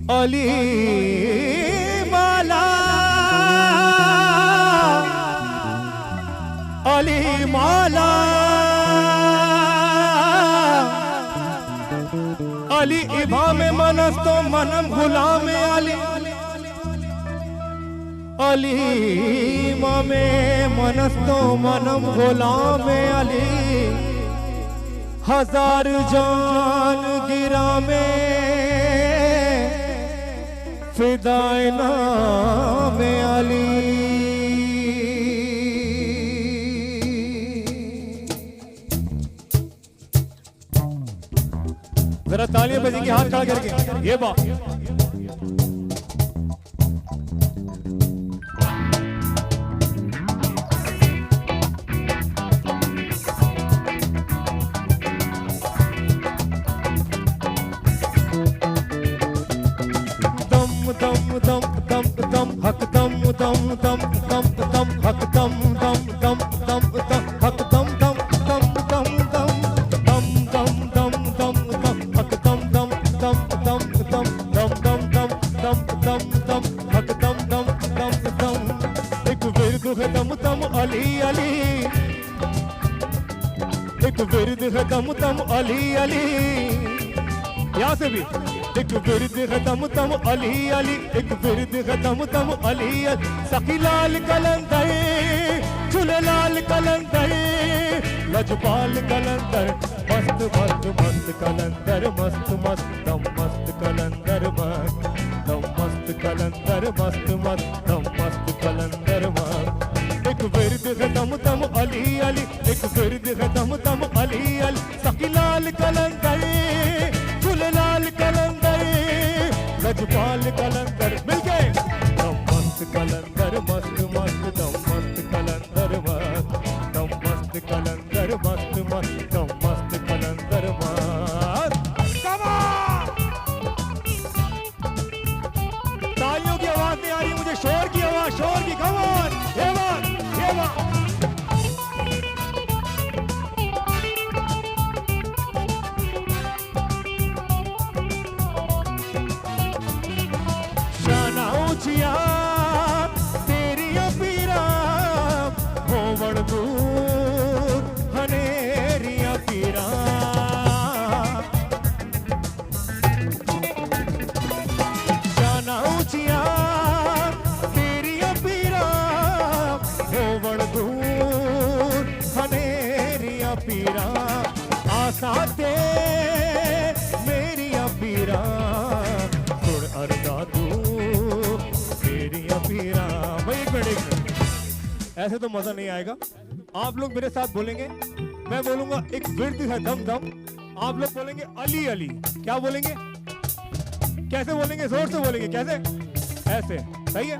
Ali माला अली माला अली इमाम मनस्तो मनम गुलाम अली अली इमाम मनस्तो मनम गुलाम अली हजार जान गिरा में फिदाए नाम अली। जरा तालियां बजेंगी हाथ खड़ा करके ये बात हक दम दम दम दम दम हक दम दम दम दम दम हक दम दम दम दम दम दम दम दम दम दम हक दम दम दम दम दम दम दम दम दम दम दम हक दम दम दम दम। एक विरद है दम दम अली अली एक विरद है दम दम अली अली यहाँ से भी एक विरद है दम दम अली अली एक विरद है दम दम अली सखी लाल कलंदर झूले लाल कलंदर लजपाल कलंदर मस्त मस्त मस्त कलंदर मस्त मस्त दम मस्त कलंदर मस्त दम मस्त कलंदर मस्त मस्त दम मस्त कलंदर मस्त। एक विरद है दम दम अली अली एक विरद है दम दम अली अली सखी लाल कलंदर झूले लाल कलंदर लजपाल कलंदर मिल गए दम मस्त कलंदर मस्त मस्त दम मस्त कलंदर मस्त दम मस्त कलंदर मस्त मस्त दम मस्त कलंदर मस्त। तालियों की आवाज नहीं आ रही मुझे शोर की आवाज शोर की कमान ये बात ये बात। तेरिया पीरा होवण दूर हनेरिया पीरा जाना ऊंचिया तेरिया पीरा होवण दूर हनेरिया पीरा आसा ते मेरिया पीरा सुन अरदा तू भाई एक मिनट ऐसे तो मजा नहीं आएगा। आप लोग मेरे साथ बोलेंगे मैं बोलूंगा एक विरद है दम दम आप लोग बोलेंगे अली अली क्या बोलेंगे कैसे बोलेंगे जोर से बोलेंगे कैसे ऐसे सही है।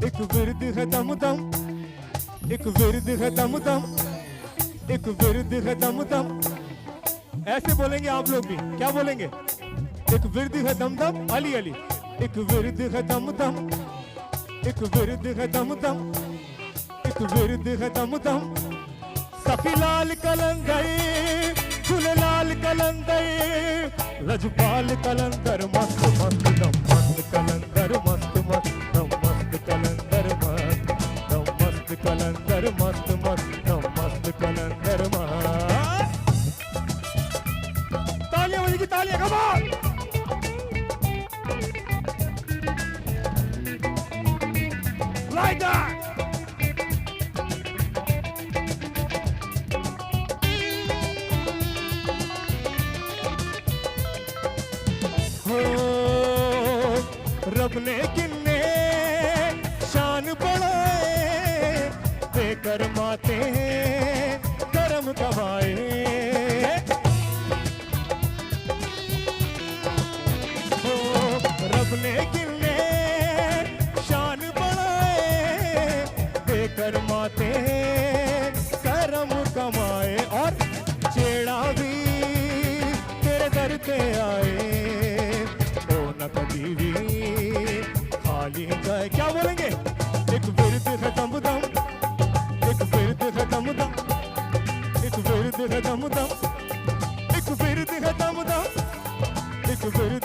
एक विरद है दम दम एक विरद है दम दम एक विरद है दम दम ऐसे बोलेंगे आप लोग भी क्या बोलेंगे एक विरद है दम दम अली अली एक विरद है दम दम एक विरद है दम दम एक विरद है दम दम सखी लाल कलंदर झूले लाल कलंदर लजपाल कलंदर मस्त मस्त दम मस्त कलंदर मस्त मस्त दम मस्त कलंदर मस्त दम मस्त कलंदर मस्त मस्त दम मस्त कलंदर मस्त। तालियां बजेगी तालियां कमाल like that हो रब ने किन्ने शान बढ़ाए बेकर माते करम कमाए हो रब ने किन्ने करमाते करम कमाए और चेड़ा भी तेरे दर पे आए ओ न कभी भी खाली जाए क्या बोलेंगे एक विरद है दम दम एक विरद है दम दम एक विरद है दम दम एक विरद है दम दम एक विरद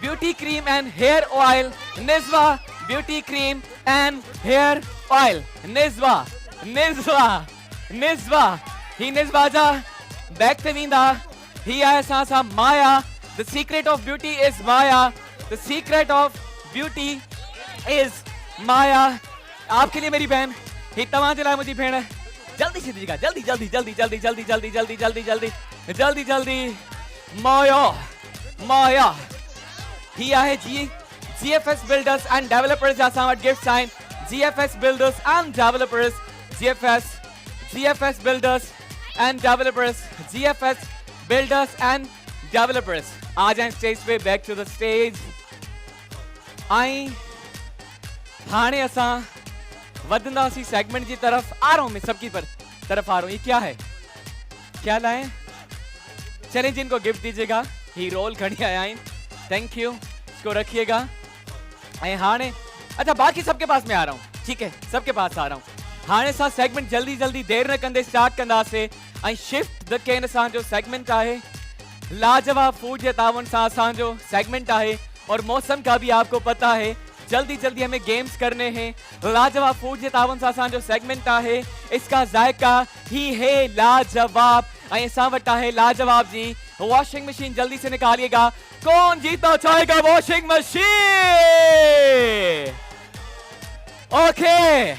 beauty cream and hair oil. Nizwa beauty cream and hair oil. Nizwa. He Nizwaja back to Vinda. He Sasa Maya. The secret of beauty is Maya. The secret of beauty is Maya. आपके लिए मेरी बहन ही तमाम चला मुझे बहन जल्दी से दीजिएगा जल्दी Maya ही है जी GFS Builders and Developers जैसा हमारा gift sign GFS Builders and Developers GFS Builders and Developers GFS Builders and Developers आ जाएं स्टेज पे बैक टू द स्टेज आई हाने असां वधंदासी सेगमेंट की तरफ आ रहा हूं मैं सबकी तरफ आ रहा हूं ये क्या लाएं चलें जिनको गिफ्ट दीजिएगा ही रोल खड़ी आया थैंक यू इसको रखिएगा हाने अच्छा बाकी सबके पास मैं आ रहा हूं ठीक है सबके पास आ रहा हूं हाने सा सेगमेंट जल्दी देर न कंदे स्टार्ट कंदासे शिफ्ट द केन सा जो सेगमेंट आहे लाजवाब फूड जे तावन सा सा जो सेगमेंट आहे और मौसम का भी आपको पता है जल्दी हमें गेम्स करने हैं लाजवाब फूड जे तावन सा सा जो सेगमेंट आहे इसका जायका ही है लाजवाब ऐसा वटा है लाजवाब जी वॉशिंग मशीन जल्दी से निकालिएगा कौन जीतना चाहेगा वॉशिंग मशीन ओके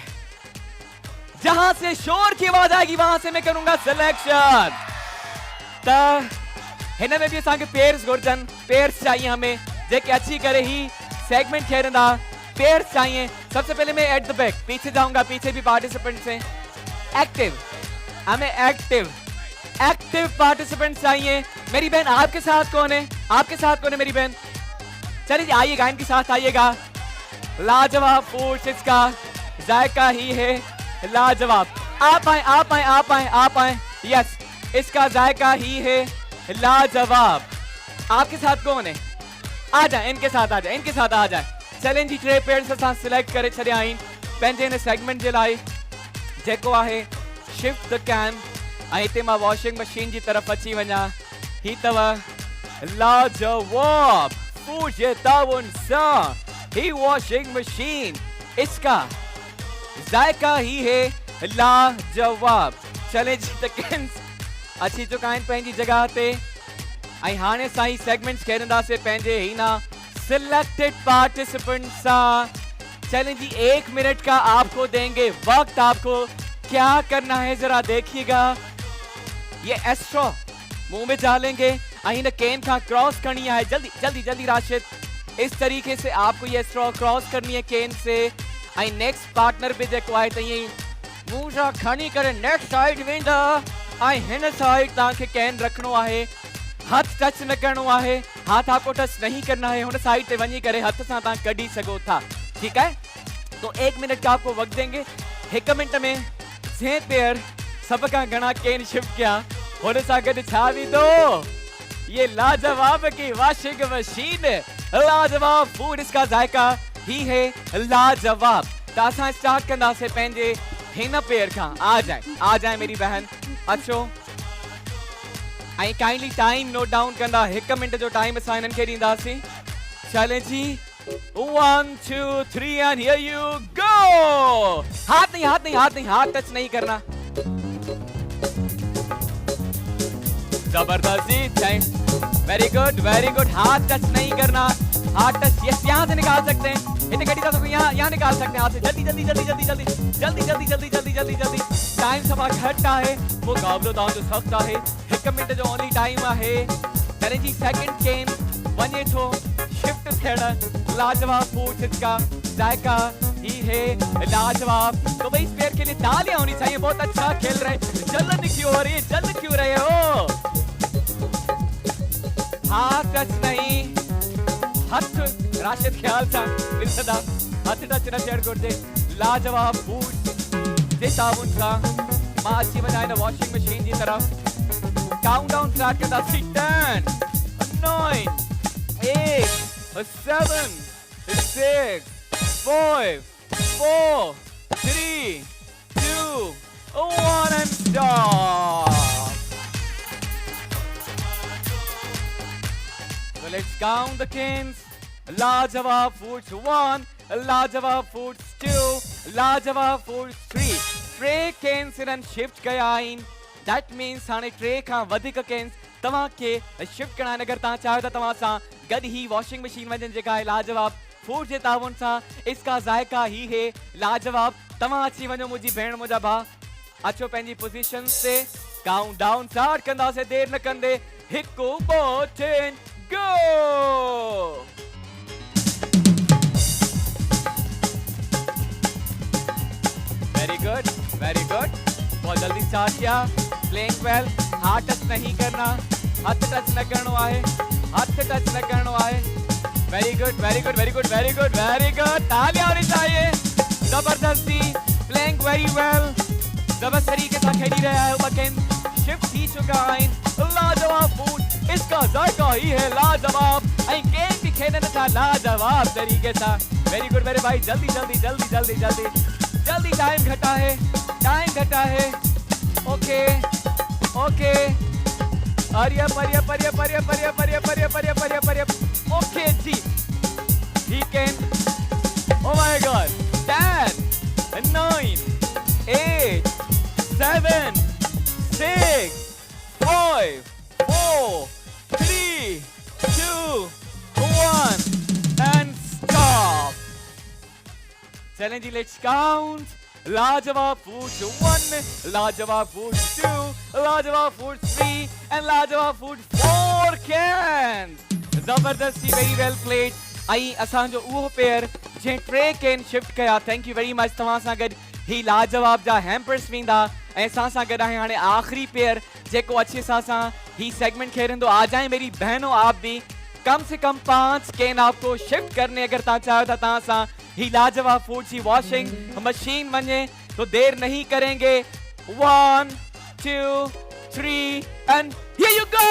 जहां से शोर की आवाज आएगी वहां से मैं करूंगा सिलेक्शन हिन में भी असांखे पेयर्स घुर्जन पेयर्स चाहिए हमें जेके अच्छी करे ही सेगमेंट खेलंदा पेयर्स चाहिए सबसे पहले मैं एट द बैक पीछे जाऊंगा पीछे भी पार्टिसिपेंट्स हैं एक्टिव हमें एक्टिव पार्टिसिपेंट्स चाहिए मेरी बहन आपके साथ कौन है मेरी बहन चलिए आइएगा इनके साथ आइएगा लाजवाब फूड इसका जायका ही है लाजवाब आप आए यस इसका जायका ही है लाजवाब आपके साथ कौन है आ जाए इनके साथ आ जाए चलें जी टे पेयर्स असां सिलेक्ट करे छॾिया आहिनि पंहिंजे हिन सेगमेंट जे लाइ जेको आहे शिफ्ट द कैन ऐं हिते मां वॉशिंग मशीन जी तरफ़ अची वञा ही अथव लाजवाब फूड जे ताउन सां ही वॉशिंग मशीन इसका जायका ही है लाजवाब चले जी द कैन्स अची चुका आहिनि पंहिंजी जगह ते आई हाने साई सेगमेंट्स खेलंदासे पंहिंजे ही ना सिलेक्टेड पार्टिसिपेंट सा चलें जी 1 मिनट का आपको देंगे वक्त आपको क्या करना है जरा देखिएगा ये एस्ट्रो मुंह में डालेंगे आई न केन का क्रॉस करनी है जल्दी राशिद इस तरीके से आपको ये एस्ट्रो क्रॉस करनी है केन से आई नेक्स्ट पार्टनर पे जेको आहे त ईअं मुंह सां खणी करे नेक्स्ट साइड वेंदा आई हिन साइड तव्हांखे केन रखणो आहे हाथ टच न करनो है हाथ आपको टच नहीं करना है उन साइड पे वनी करे हाथ से ता कडी सको था ठीक है तो 1 मिनट का आपको वक्त देंगे 1 मिनट में जे पेयर सब का गणा केन शिफ्ट किया होने सा गड छावी दो ये लाजवाब की वॉशिंग मशीन लाजवाब फूड इसका जायका ही है लाजवाब तासा स्टार्ट करना से पंजे हिन पेयर का आ जाए मेरी बहन अच्छो आई काइंडली टाइम नोट डाउन कंदा 1 मिनट जो टाइम असां इन्हनि खे ॾींदासीं चले जी 1 2 3 एंड हियर यू गो हाथ टच नहीं करना जबरदस्ती टाइम वेरी गुड हाथ टच नहीं करना हाथ टच यस यहाँ से निकाल सकते हैं इतने गड्डी का यहाँ निकाल सकते हैं हाथ से जल्दी टाइम सभा घट है वो मुकाबलो तव्हां जो सख्त है 1 मिनट जो ओनली टाइम है चले जी सेकंड गेम वने थो शिफ्ट थियण लाजवाब फूड इसका जायका ही है लाजवाब तो भाई इस पेयर के लिए तालियां होनी चाहिए बहुत अच्छा खेल रहे जल्द क्यों रहे हो हाथ टच नहीं हाथ राशिद ख्याल था सदा हाथ टच न थियण घुर्जे लाजवाब फूड जे ताउन सां मां अची वञा हिन वॉशिंग मशीन जी तरफ काउंटडाउन स्टार्ट कंदासीं 10 9 8 7 6 5 4 3 2 1 and stop. So let's count the cans. लाजवाब फूड्स 1, लाजवाब फूड्स 2, लाजवाब फूड्स 3. टे केन्स इन्हनि शिफ्ट कया आहिनि. दैट मीन्स हाणे 3 खां वधीक केन्स तव्हां खे शिफ्ट करणा आहिनि. अगरि तव्हां चाहियो त तव्हां सां गॾु ही वॉशिंग मशीन वञनि जेका आहे लाजवाब फूड जे ताउन सां. इसका ज़ाइका ही है लाजवाब. तव्हां अची वञो मुंहिंजी भेण मुंहिंजा भाउ, अचो पंहिंजी पोज़ीशन ते. काउंट डाउन स्टार्ट कंदासीं देर न कंदे. 1 2 3 go. Very good, very good. बहुत जल्दी स्टार्ट किया. Playing well. हाथ टच नहीं करना, हथ टच न करणो आहे, हथ टच न करणो आहे. Very good, very good, very good, very good, very good. तालियां होनी चाहिए. जबरदस्ती. Playing very well. जबरदस्त तरीके से खेली रहा है. उबकेन शिफ्ट थी चुका है. लाजवाब फूड, इसका जायका ही है लाजवाब. गेम भी खेलने था लाजवाब तरीके से. वेरी गुड मेरे भाई. जल्दी जल्दी जल्दी जल्दी जल्दी जल्दी. टाइम घटा है, टाइम घटा है. Okay okay. अरिया परिया परिया परिया परिया परिया परिया परिया परिया परिया. ओके जी. He can. Oh my God. 10, 9, 8, 7, 6, 5, 4, 3, 2, 1, and stop. चलें जी, let's count. लाजवाब फूड 1, लाजवाब फूड 2, लाजवाब फूड 3, and लाजवाब फूड 4 cans. जबरदस्ती. Very well played. आई असांजो उहो पेयर जंहिं 3 कैन शिफ्ट कया. Thank you very much. तव्हां सां गॾु ही लाजवाब जा हैम्पर्स वेंदा ऐं असां सां गॾु आहे हाणे आख़िरी पेयर जेको अच्छे सां ही सेगमेंट खेलंदो. आ जाए मेरी बहनों आप भी. कम से कम 5 कैन आपको शिफ्ट करने. अगर तव्हां चाहियो था तव्हां सां ही लाजवाब फूड जी वॉशिंग मशीन वञे तो देर नहीं करेंगे. 1 2 3 and here you go.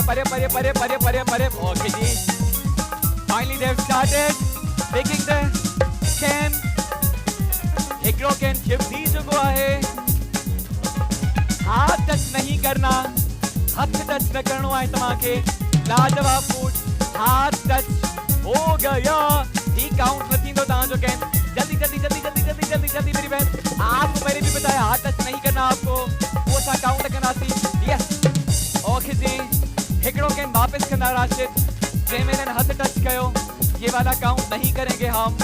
Pare pare pare pare pare pare. Okay ji. Finally they've started picking the can. हिकड़ो कैन शिफ्ट थी चुको है. हाथ टच नहीं करना, हथ टच न करणो आहे तव्हांखे. लाजवाब फूड हाथ टच हो गया. ही काउंट न थींदो तव्हांजो कैन. जल्दी जल्दी जल्दी जल्दी जल्दी जल्दी जल्दी मेरी बहन. आपको मैंने भी बताया हाथ टच नहीं करना आपको. वो असां काउंट कंदासीं. यस. ओके जी. हिकड़ो कैन वापस कंदा राशिद. जंहिं में हथ टच कयो ये वाला काउंट नहीं करेंगे हम.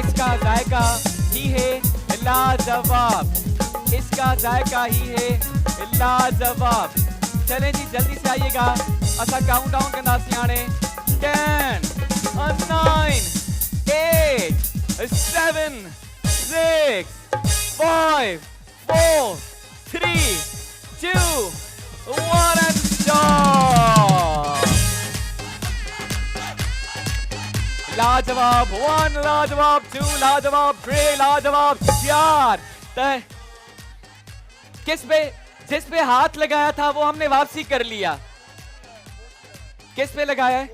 इसका जायका ही है लाजवाब. इसका जायका ही है लाजवाब. चलें जी जल्दी से आइएगा. असा काउंट डाउन कंदासीं हाणे. 10, 9, 8, 7, 6, 5, 4, 3, 2, 1 and stop. लाजवाब 1, लाजवाब 2, लाजवाब 3, लाजवाब 4. जिस पे हाथ लगाया था वो हमने वापसी कर लिया. किस पे लगाया है?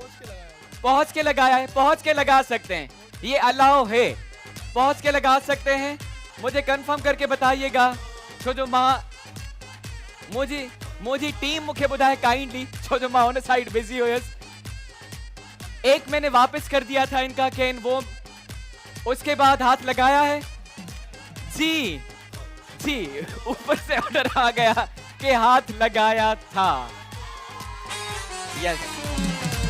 पहुंच के लगाया है. पहुंच के लगा सकते हैं, ये अलाउ है. पहुंच के लगा सकते हैं. मुझे कंफर्म करके बताइएगा छो जो मां मुझी टीम मुझे बुधाए काइंडली छो जो मां उन साइड बिजी हुयस. एक मैंने वापस कर दिया था इनका कैन, वो उसके बाद हाथ लगाया है जी. जी ऊपर से ऑर्डर आ गया कि हाथ लगाया था. यस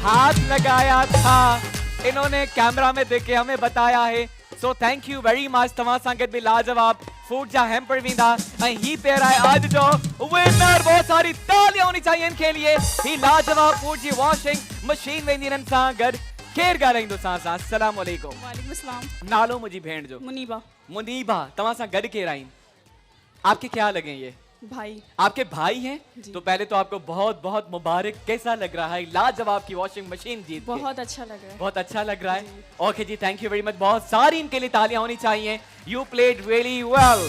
हाथ लगाया था. इन्होंने कैमरा में देख के हमें बताया है. सो थैंक यू वेरी मच. तव्हां सां गॾु बि लाजवाब फूड जा हैम्पर वेंदा ऐं ही पेयर आहे अॼु जो विनर. बहुत सारी तालियां होनी चाहिए इनके लिए. ही लाजवाब फूड जी वॉशिंग मशीन वेंदी इन्हनि सां गॾु. केरु ॻाल्हाईंदो सां सां? अस्सलाम वालेकुम. वालेकुम सलाम. नालो मुंहिंजी भेण जो? मुनीबा. मुनीबा. तव्हां सां गॾु केरु आहिनि? आपके क्या लगे ये? भाई. आपके भाई हैं? तो पहले तो आपको बहुत बहुत मुबारक. कैसा लग रहा है लाजवाब की वॉशिंग मशीन जीत के? बहुत अच्छा लग रहा है. बहुत अच्छा लग रहा है. ओके जी थैंक यू वेरी मच. बहुत सारी इनके लिए तालियां होनी चाहिए. You played really well.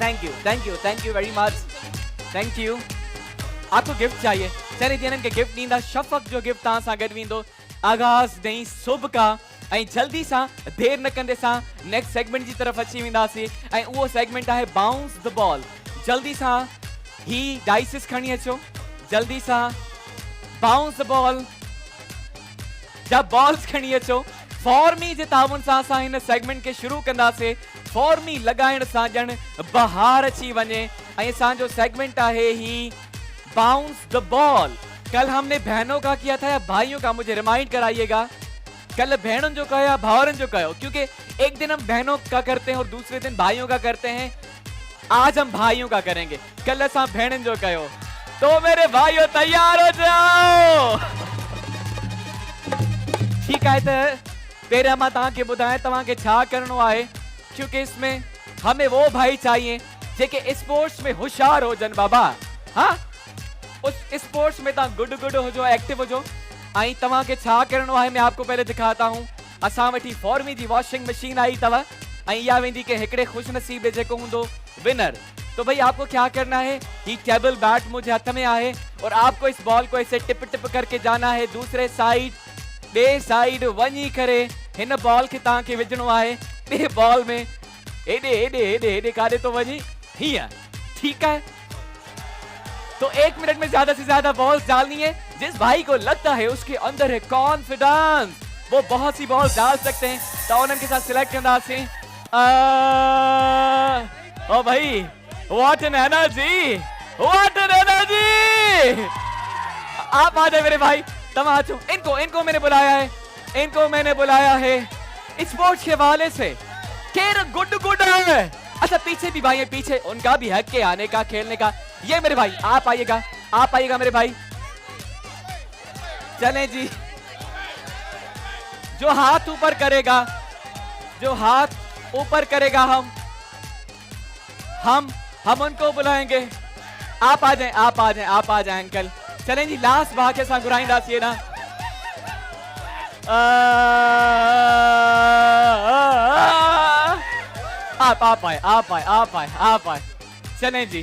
Thank you very much. Thank you. आपको गिफ्ट चाहिए? चले जी इनके गिफ्ट ॾींदा. शफ़क़ जो गिफ्ट तव्हां सां गॾु वेंदो. आगाज़ ॾेई सुबह का ऐं जल्दी सां देर न कंदे सां नेक्स्ट सेगमेंट जी तरफ़ अची वेंदासीं. ऐं उहो सेगमेंट आहे बाउंस द बॉल. जल्दी सा ही डाइसिस खणी अचो, जल्दी सा बाउंस द बॉल या बॉल्स खणी अचो। फॉर्मी जे ताउन सां असां हिन सेगमेंट के शुरू कंदासीं। फॉर्मी लगाइण सां ॼण बहार अची वञे। ऐं असांजो सेगमेंट आहे ही बाउंस द बॉल। कल हमने बहनों का किया था या भाइयों का, मुझे रिमाइंड कराइएगा। कल बहनों जो कहो या भावरन जो कहो, क्योंकि एक दिन हम बहनों का करते हैं और दूसरे दिन भाइयों का करते हैं। आज हम भाइयों का करेंगे, कल असां भेणन जो कयो। तो मेरे भाइयों तैयार हो जाओ। ठीक है, तो पहिरियां मां तव्हांखे ॿुधायां तव्हांखे छा करिणो आहे, क्योंकि इसमें हमें वो भाई चाहिए जेके स्पोर्ट्स में होशियार हो जन बाबा। हाँ, उस स्पोर्ट्स में तव्हां गुड हो जो, एक्टिव हो जो। आई तव्हांखे छा करिणो आहे मैं आपको पहले दिखाता हूँ। असां वटि फॉर्मी जी वॉशिंग मशीन आई अथव ऐं इहा वेंदी के हिकिड़े खुशनसीब जेको हूंदो विनर। तो भाई आपको क्या करना है, ये टेबल बैट मुझे हाथ में आहे और आपको इस बॉल को ऐसे टिप टिप करके जाना है दूसरे साइड। बे साइड वनी करे हिन बॉल के तव्हांखे विझणो आहे बे बॉल में। एडे एडे एडे एडे काॾे तो वनी हिया। ठीक है, तो 1 मिनट में ज्यादा से ज्यादा बॉल्स डालनी है। जिस भाई को लगता है उसके अंदर है कॉन्फिडेंस, वो बहुत सी बॉल डाल सकते हैं। तो उनके के साथ सिलेक्ट करना से ओ भाई, what an energy, what an energy. आप आ जाए मेरे भाई, तुम आ जाओ। इनको मैंने बुलाया है, इनको मैंने बुलाया है स्पोर्ट्स के हवाले से। केर गुड है। अच्छा पीछे भी भाई है, पीछे उनका भी हक के आने का, खेलने का। ये मेरे भाई आप आइएगा मेरे भाई। चलें जी, जो हाथ ऊपर करेगा, जो हाथ ऊपर करेगा हम उनको बुलाएंगे। आप आ जाएं अंकल। चलें जी, लास्ट भाग के साथ घुराइंदासीं ना। आप आए। चलें जी,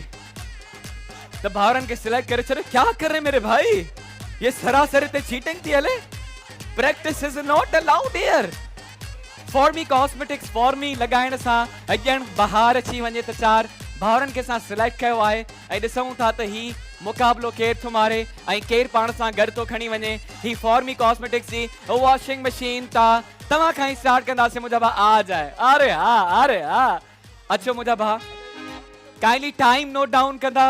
तो भावरन के सिलेक्ट करे। चले क्या कर रहे मेरे भाई, ये सरासर ते चीटिंग थी हले। Practice is not allowed here. Formi cosmetics Formi लगाइण सां अॼण बहार अची वञे। त 4 भावरन के साथ सिलेक्ट कयो आहे ऐं ॾिसूं था त ही मुकाबलो केर थो मारे ऐं केर पाण सां गॾु थो खणी वञे। ही फॉर्मी कॉस्मेटिक्स जी वॉशिंग मशीन था। तव्हां खां ई स्टार्ट कंदासीं। मुंहिंजा भाउ आ जाए। अरे हा अचो मुंहिंजा भाउ। काइंडली टाइम नोट डाउन कंदा।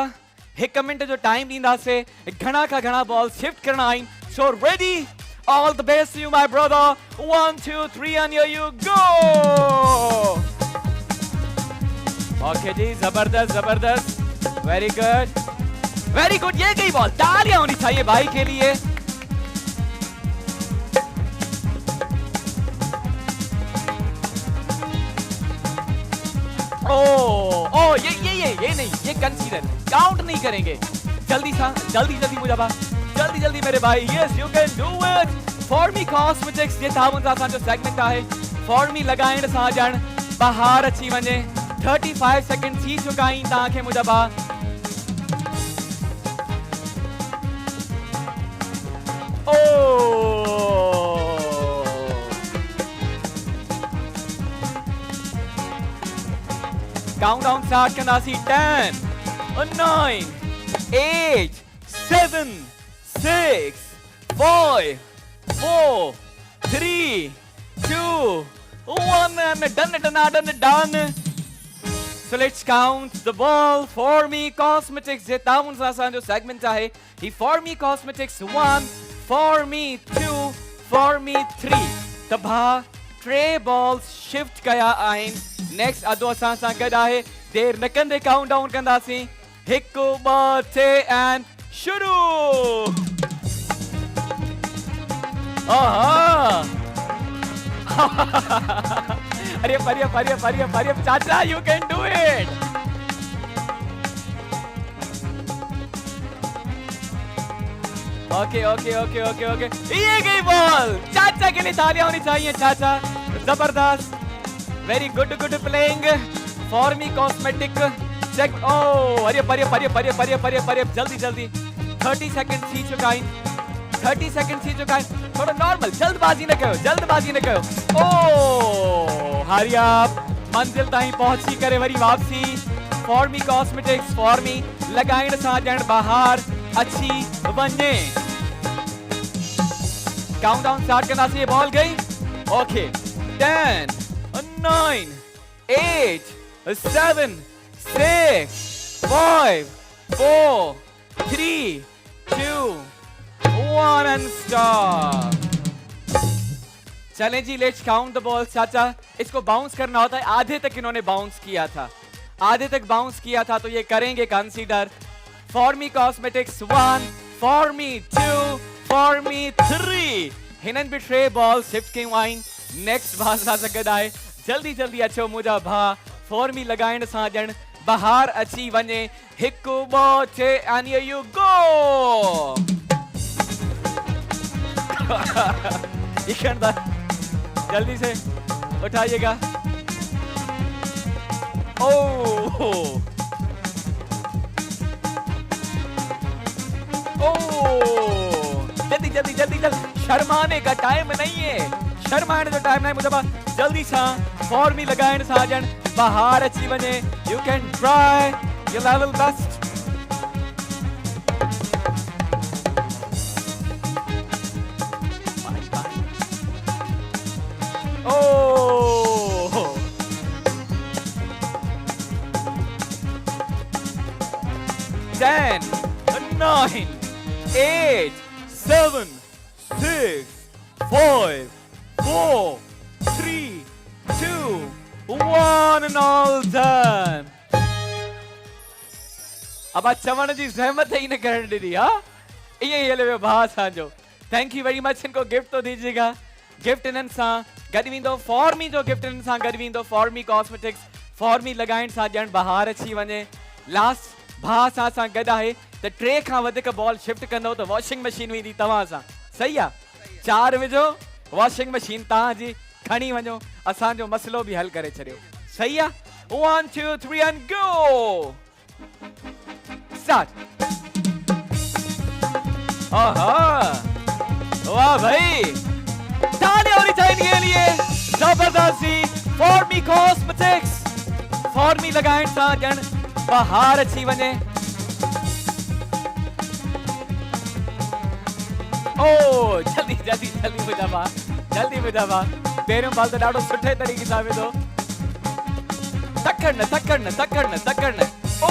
1 मिनट जो टाइम ॾींदासीं। घणा खां घणा बॉल शिफ्ट करणा आहिनि। So ready, all the best to you my brother. 1 2 3 and here you go. Okay जी, जबरदस्त, वेरी गुड। ये गई बॉल, तालियां होनी चाहिए भाई के लिए। ओ ये नहीं, ये कंसीडर काउंट नहीं करेंगे। जल्दी मुझे जल्दी मेरे भाई। Yes you can do it. Formi cosmetics जे ताउन सां जो सेगमेंट आहे, फॉर्मी लगाइण सां ॼण बहार अची वञे। 35 सेकंड थी चुका आहिनि तव्हांखे मुंहिंजा भाउ। काउंटडाउन स्टार्ट कंदासीं। 10 9 8 7 6 5 4 3 2 1 and done. So let's count the ball. Formy Cosmetics जे ताउन सां असांजो सेगमेंट आहे ही फॉर्मी कॉस्मेटिक्स 1, फॉर्मी 2, फॉर्मी 3। त भा 3 बॉल्स शिफ्ट कया आहिनि। नेक्स्ट अदो असां सां गॾु आहे। देर न कंदे काउंट डाउन कंदासीं। 1 2 3 एंड शुरू। अरे परियम चाचा, you can do it. Okay. ये गई बॉल। चाचा के लिए तालियां होनी चाहिए। चाचा जबरदस्त, very good playing. Formi cosmetic check. ओ अरे परियम जल्दी। 30 सेकंड थी चुका है। थोड़ा नॉर्मल, जल्दबाजी न कयो। ओ हरिया मंजिल ताईं पहुंची करे वरी वापसी। फॉर्मी कॉस्मेटिक्स फॉर्मी लगाइण सां ॼण ॿाहिरि अची वञे। काउंटडाउन स्टार्ट कंदासीं। ये बॉल गई। Okay 10 9 8 7 6 5 4 3 2 1 and stop। चलें जी, लेट्स काउंट द बॉल। चाचा, इसको बाउंस करना होता है। आधे तक इन्होंने बाउंस किया था, आधे तक बाउंस किया था, तो ये करेंगे कंसीडर। फॉर्मी कॉस्मेटिक्स 1, फॉर्मी 2, फॉर्मी 3। हिनन भी 3 बॉल शिफ्ट कयूं आहिनि। नेक्स्ट बाल सां गॾु आहे। जल्दी जल्दी अचो मुंहिंजा भाउ। फॉर्मी लॻाइण सां ॼण ॿाहिरि अची वञे। 1 2 6 and here you go। ये करना, जल्दी से उठाइएगा। ओह जल्दी जल्दी जल्दी जल्दी, शर्माने का टाइम नहीं है, शर्माने जो टाइम नहीं। मुझे बात जल्दी सा फॉर्मी लगाइण सां ॼण ॿाहिरि अची वञे। You can try your level best. Oh! 10 9 8 7 6 5 4 3 2 1 and all done। अब आज चवण जी ज़हमत ही न करण दी। हाँ, ये ले भाउ असांजो। Thank you very much. इनको गिफ्ट तो दीजिएगा। गिफ्ट इन्हनि सां गॾु वेंदो फॉर्मी जो गिफ्ट इन्हनि सां गॾु वेंदो फॉर्मी कॉस्मेटिक्स फॉर्मी लॻाइण सां ॼण ॿाहिरि अची वञे। लास्ट भाउ सां गॾु आहे त 3 खां वधीक बॉल शिफ्ट कंदो त वॉशिंग मशीन वेंदी तव्हां सां। सही आहे? 4 विझो, वॉशिंग मशीन तव्हांजी खणी वञो। असांजो मसलो बि हल करे छॾियो। सही आहे? 1 2 3 and go। स्टार्ट। वाह भाई, ताली होनी चाहिए इनके लिए। जबरदस्ती फॉर्मी कॉस्मेटिक्स फॉर्मी लगाइण सां ॼण ॿाहिरि अची वञे। ओ जल्दी जल्दी जल्दी मुंहिंजा भाउ, जल्दी मुंहिंजा भाउ। पहिरियों बॉल त ॾाढो सुठे तरीक़े सां विधो। तकड़ न तकड़ न तकड़ न तकड़ न। ओ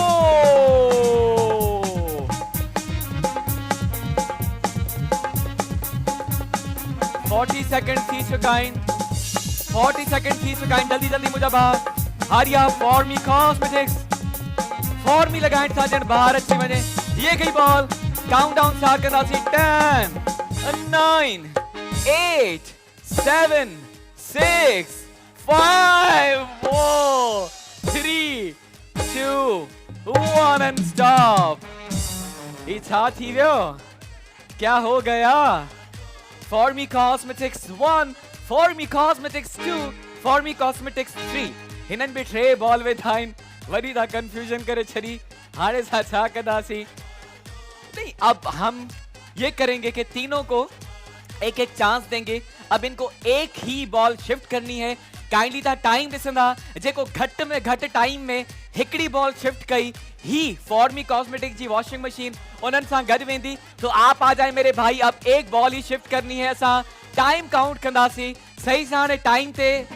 40 सेकंड थी चुका आहिनि। 40 सेकंड थी चुका आहिनि। जल्दी जल्दी मुंहिंजा भाउ। हारिया फॉर्मी कॉस्मेटिक्स फॉर्मी लगाइण सां ॼण ॿाहिरि अची वञे। ये गई बॉल। काउंटडाउन स्टार्ट कंदासीं। 10 9 8 7 6 5 4 3 2 1 and stop। ये छा थी वियो? क्या हो गया? फॉर्मी कॉस्मेटिक्स 1, फॉर्मी कॉस्मेटिक्स 2, फॉर्मी कॉस्मेटिक्स 3। हिनन भी 3 बॉल विधा आहिनि। वरी था कंफ्यूजन करे छड़ी। हाणे सा छा कंदासीं? नहीं, अब हम ये करेंगे कि तीनों को एक एक चांस देंगे। अब इनको एक ही बॉल शिफ्ट करनी है। काइंडली था टाइम ॾिसंदा। जेको घट में घट टाइम में हिकड़ी बॉल शिफ्ट कई ही फॉर्मी कॉस्मेटिक जी वॉशिंग मशीन उन्हनि सां गॾु वेंदी। तो आप आ जाए मेरे भाई, अब एक बॉल ही शिफ्ट करनी है। असां टाइम काउंट कंदासीं। सही सां हाणे टाइम ते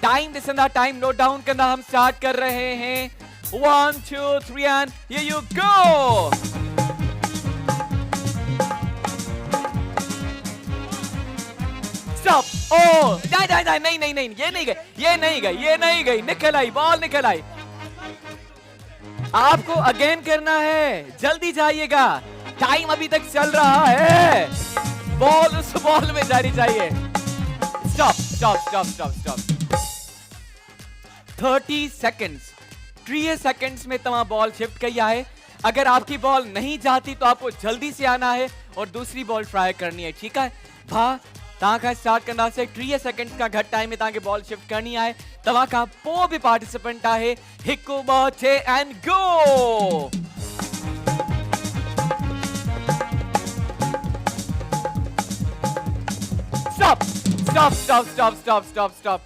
टाइम ॾिसंदा, टाइम नोट डाउन कंदा। हम स्टार्ट कर रहे हैं। 1 2 3 and here you go। Stop. ओ नहीं नहीं नहीं, ये नहीं गई, ये नहीं गई, ये नहीं गई। निकल आई बॉल, निकल आई। आपको अगेन करना है। जल्दी जाइएगा, टाइम अभी तक चल रहा है। बॉल उस बॉल में जानी चाहिए। Stop stop stop stop stop. 30 seconds 3 seconds में तमाम बॉल शिफ्ट कई है। अगर आपकी बॉल नहीं जाती तो आपको जल्दी से आना है और दूसरी बॉल ट्राई करनी है। ठीक है भा, तव्हां खां स्टार्ट कंदासीं। 30 सेकंड्स का घट टाइम में तव्हांखे बॉल शिफ्ट करनी है। तव्हां खां पोइ भी पार्टिसिपेंट है। 1 2 6 and go. Stop stop stop stop stop stop stop.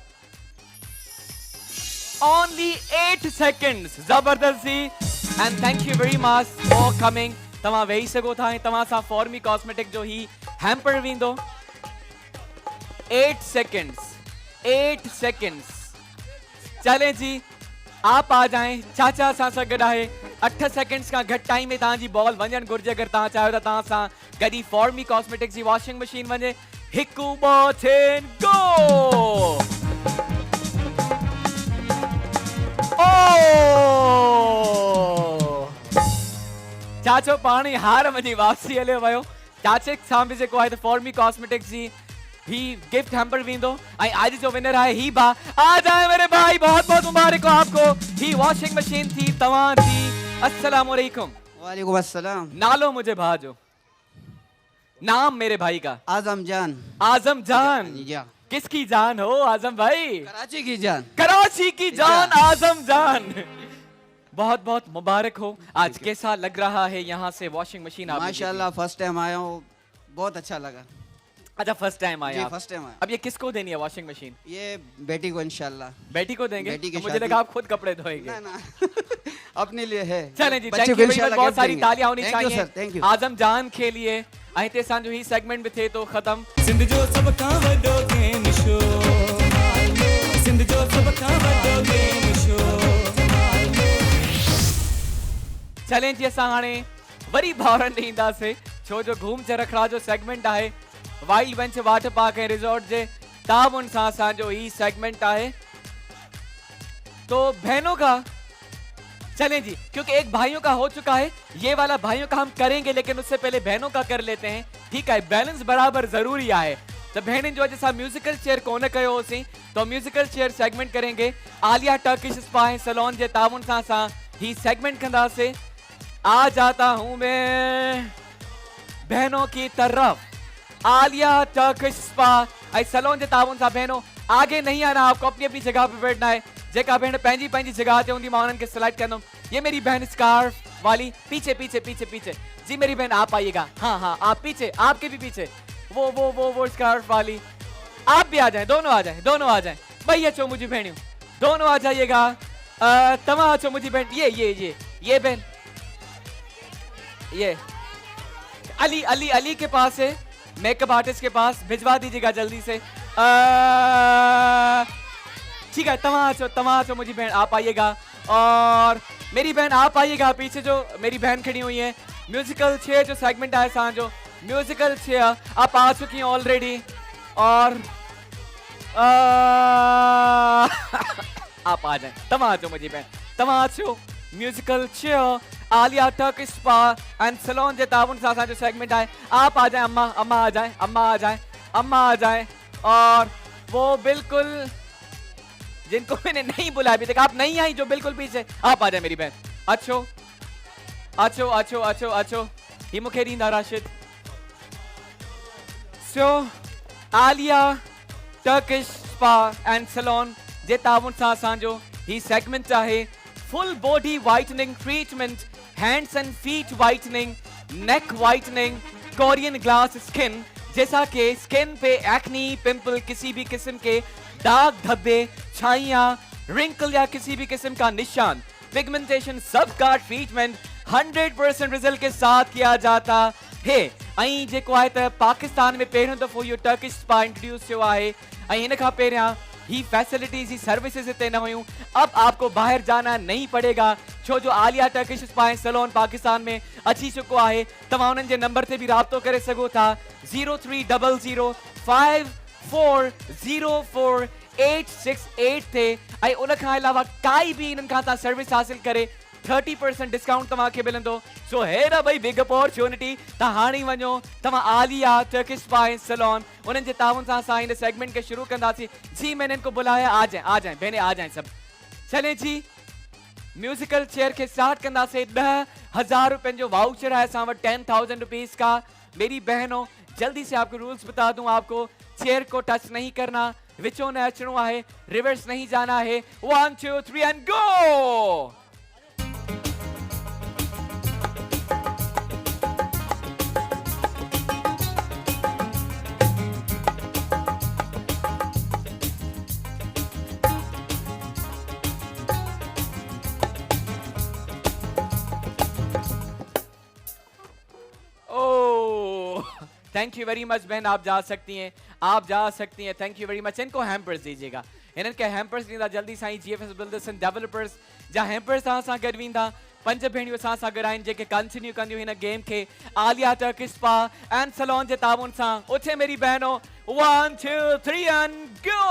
Only 8 seconds. Zabardasti. And thank you very much for coming. तमा वेही सगो था तमा सा फॉर्मी कॉस्मेटिक जो ही हैम्पर विंदो 8 seconds. 8 seconds. चलें जी आप आ जाएं चाचा सां सां गॾु आहे 8 सेकंड्स खां घटि टाइम में तव्हांजी बॉल वञणु घुरिजे अगरि तव्हां चाहियो त तव्हां सां गॾी फॉर्मी कॉस्मेटिक्स जी वॉशिंग मशीन वञे 1 2 3 गो चाचो पाणी हार वञी वापसी हलियो वियो चाचे सां बि जेको आहे त फॉर्मी कॉस्मेटिक्स जी ही गिफ्ट हैम्पर विंदो आई आज जो विनर है ही बा आ जाए मेरे भाई बहुत बहुत मुबारक हो आपको ही वॉशिंग मशीन थी तवां थी अस्सलाम वालेकुम वालेकुम अस्सलाम नालो मुझे भाजो नाम मेरे भाई का आजम जान आजम जान या किसकी जान हो आजम भाई कराची की जान कराची की जान आजम जान बहुत बहुत मुबारक हो आज कैसा लग रहा है यहाँ से वॉशिंग मशीन आप माशाल्लाह फर्स्ट टाइम आया हूँ बहुत अच्छा लगा अच्छा फर्स्ट टाइम आया आप। फर्स्ट टाइम आया अब ये किसको देनी है वॉशिंग मशीन ये बेटी को इंशाल्लाह बेटी को देंगे बेटी की तो मुझे शादी। लगा आप खुद कपड़े धोएंगे ना ना अपने लिए है चलें जी बच्चे थैंक को यू इंशाल्लाह बहुत gift सारी देंगे। तालियां होनी Thank you, चाहिए sir, thank you। आजम जान के लिए ऐं ते असांजो ही सेगमेंट बि थिए थो ख़त्म सिंध जो सब खां वॾो गेम शो सिंध जो सब खां वॾो गेम शो चलें जी असां हाणे वरी भाउरनि ॾे ईंदासीं छो जो घूम चरखड़ा जो सेगमेंट आहे वाइल्ड वेंच वाटर पार्क ऐं रिजॉर्ट जे ताबुन सां असांजो ही सेगमेंट आहे तो बहनों का चलें जी क्योंकि एक भाइयों का हो चुका है ये वाला भाइयों का हम करेंगे लेकिन उससे पहले बहनों का कर लेते हैं ठीक है बैलेंस बराबर जरूरी है तो बहन जो अॼु असां म्यूजिकल चेयर कोन कयो होसीं तो म्यूजिकल चेयर सेगमेंट करेंगे आलिया टर्किश स्पा ऐं सलोन जे ताबुन सां असां ही सेगमेंट कंदासीं आ जाता हूं मैं बहनों की तरफ आलिया टर्किश स्पा ऐं सलोन जे ताबुन सां बहनों आगे नहीं आना आपको अपनी अपनी जगह पे बैठना है जेका बहन पंहिंजी पंहिंजी जगह ते हूंदी मां उन्हनि खे सिलेक्ट कंदुमि ये मेरी बहन स्कार्फ वाली पीछे पीछे पीछे पीछे जी मेरी बहन आप आइएगा हाँ हाँ आप पीछे आपके भी पीछे वो स्कार्फ वाली आप भी आ जाएं दोनों आ जाएं भाई अचो मुझी बहनियों दोनों आ जाइएगा तमा अचो मुझी बहन ये बहन ये अली अली अली के पास है मेकअप आर्टिस्ट के पास भिजवा दीजिएगा जल्दी से ठीक है तमा अचो मुझी बहन आप आइएगा और मेरी बहन आप आइएगा पीछे जो मेरी बहन खड़ी हुई है म्यूजिकल चेयर जो सेगमेंट है जो म्यूजिकल चेयर आप आ चुकी हैं ऑलरेडी और आप आ जाएं तमा अचो मुझी बहन तमा अचो musical chair Aliya Turkish spa and salon जे ताबुन सां जो सेगमेंट है आप आ जाएं अम्मा आ जाएं और वो बिल्कुल जिनको मैंने नहीं बुलाया अभी तक आप नहीं आई जो बिल्कुल पीछे आप आ जाए मेरी बहन अच्छो ही मुखे ॾींदा राशिद सो Aliya Turkish spa and salon जे ताबुन सां असांजो ही सेगमेंट आहे full body whitening treatment hands and feet whitening neck whitening Korean glass skin जैसा कि स्किन पे एक्नी पिंपल किसी भी किस्म के दाग धब्बे छाइयां रिंकल या किसी भी किस्म का निशान पिगमेंटेशन सबका ट्रीटमेंट 100% रिजल्ट के साथ किया जाता है ऐं जेको आहे त पाकिस्तान में पहिरियों दफ़ो इहो टर्किश स्पा इंट्रोड्यूस थियो आहे ऐं हिन खां पहिरियां ही फैसिलिटीज ही सर्विसेज इतने न हुई अब आपको बाहर जाना नहीं पड़ेगा छो जो Alia Turkish spa salon Pakistan में अची चुको है तव्हां उन्हनि जे नंबर ते भी राब्तो करे सघो था 0300540488 ते ऐं उन खां अलावा काई भी इन्हनि खां तव्हां सर्विस हासिल करे 30% डिस्काउंट तव्हांखे मिलंदो सो है ना भाई बिग अपॉर्चुनिटी तव्हां हाणे वञो तव्हां आलिया टर्किश स्पा सलोन उन्हनि जे ताउन सां असां हिन सेगमेंट खे शुरू कंदासीं जी मैंने इनको बुलाया आ जाएं बहने आ जाएं सब चलें जी म्यूजिकल चेयर के स्टार्ट कंदासीं 10,000 रुपयनि जो वाउचर है असां वटि 10,000 रुपीज का मेरी बहनों जल्दी से आपको रूल्स बता दूं आपको चेयर को टच नहीं करना विचों में अचणो है रिवर्स नहीं जाना है 1 2 3 and go thank you very much बहन, आप जा सकती हैं, आप जा सकती हैं। Thank you very much. इनको हैम्पर्स दीजिएगा, इनके हैम्पर्स ॾींदा जल्दी सां GFS बिल्डर्स एंड डेवलपर्स जा हैम्पर्स तव्हां सां गॾु वेंदा। 5 भेणियूं असां सां गॾु आहिनि जेके कंटिन्यू कंदियूं हिन गेम खे। Aliya Turkish spa and salon जे ताबुन सां। उथे मेरी बहनों, 1 2 3 एंड गो।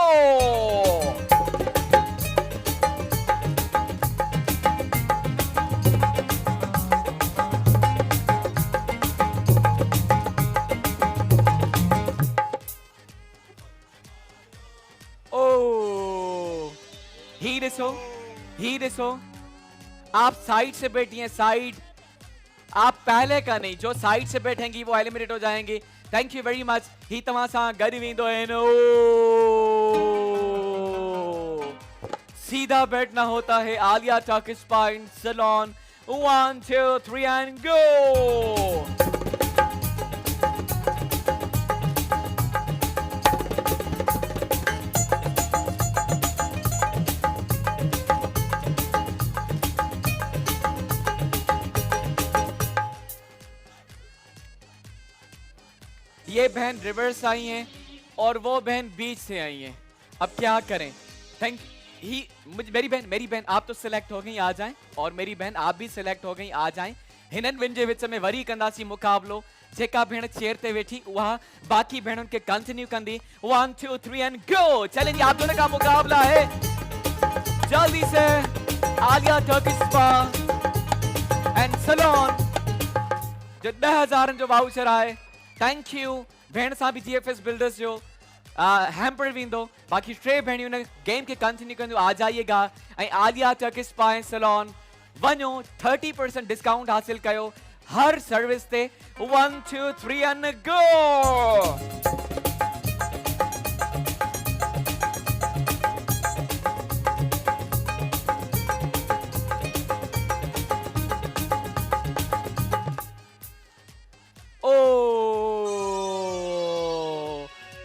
ही दिसो, आप साइड से बैठी हैं, साइड, आप पहले का नहीं, जो साइड से बैठेंगी वो एलिमिनेट हो जाएंगी। Thank you very much. ही तव्हां सां गॾु वेंदो आहिनि। सीधा बैठना होता है। Aliya Turkish spa and salon. 1 2 3 and go. ये बहन रिवर्स आई हैं और वो बहन बीच से आई हैं। अब क्या करें? मेरी बहन आप तो सिलेक्ट हो गई, आ जाएं। और मेरी बहन आप भी सिलेक्ट हो गई, आ जाएं। हिनन विन जे विच में वरी कंदासी मुकाबलो। जेका भेण चेयर ते वेठी उहा बाकी भेणुनि खे कंटिन्यू कंदी। 1 2 3 एंड गो। चलें जी, आप दोनों का मुकाबला है। जल्दी से Alia Turkish spa and salon जो 10,000 जो वाउचर आहे। Thank you. भेण सां भी GFS बिल्डर्स जो हैम्पर वेंदो। बाकी 3 भेणियूं ने गेम के कंटिन्यू कंदियूं, आ जाइएगा। ऐं Alia Turkish spa and salon वञो, 30% डिस्काउंट हासिल कयो हर सर्विस ते। 1 2 3 and go.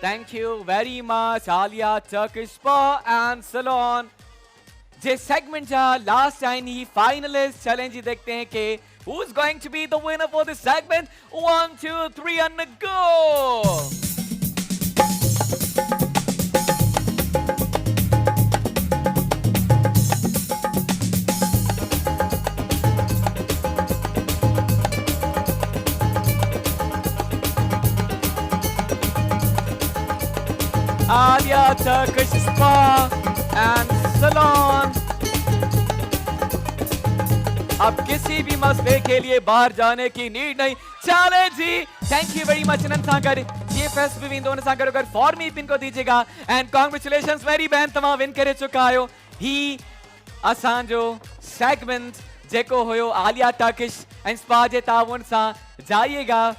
Thank you very much, Alia Turkish Spa and Salon। J segment जा last time ही finalist challenge देखते हैं कि who's going to be the winner for this segment। 1 2 3 and go। Alia Turkish Spa and Salon। अब किसी भी मसले के लिए बाहर जाने की नीड नहीं। चले जी, थैंक यू वेरी मच। इन्हनि सां गॾु GFS भी वेंदो, उन सां गॾु गॾु फॉर्मी पिन को दीजिएगा। एंड कॉन्ग्रेचुलेशंस मेरी बहन, तव्हां विन करे चुका आहियो। ही असांजो सेगमेंट जेको हुयो आलिया टर्किश एंड स्पा जे ताउन सां। जाइएगा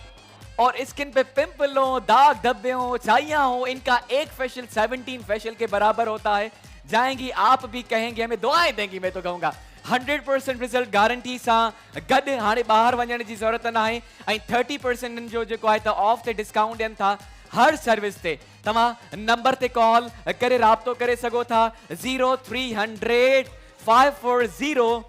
और स्किन पे पिंपल हो, दाग धब्बे हो, चाइयां हो, इनका एक फेशियल 17 फेशियल के बराबर होता है। जाएंगी, आप भी कहेंगे, हमें दुआएं देंगी। मैं तो कहूंगा 100% रिजल्ट गारंटी सां गॾु हाणे ॿाहिरि वञण जी ज़रूरत न आहे। ऐं 30% जो जेको आहे त ऑफ ते डिस्काउंट ॾियनि था हर सर्विस ते। तव्हां नंबर ते कॉल करे राब्तो करे सघो था 0300 540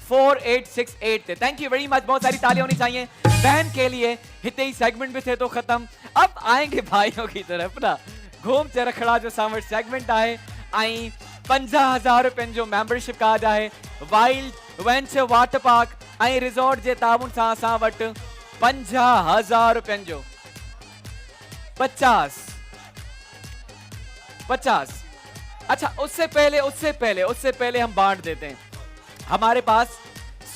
4868 ते। Thank you very much. बहुत सारी तालियां होनी चाहिए बहन के लिए। हिते ही सेगमेंट भी थे तो खत्म। अब आएंगे भाइयों की तरफ ना। घूम चरखड़ा जो सामर सेगमेंट आए। आई 50,000 रुपयनि जो मेंबरशिप कार्ड आहे वाइल्ड वेंचर वाटर पार्क ऐं रिजॉर्ट जे ताबुन सां असां वटि 50,000 रुपयनि जो 50। अच्छा, उससे पहले हम बांट देते हैं। हमारे पास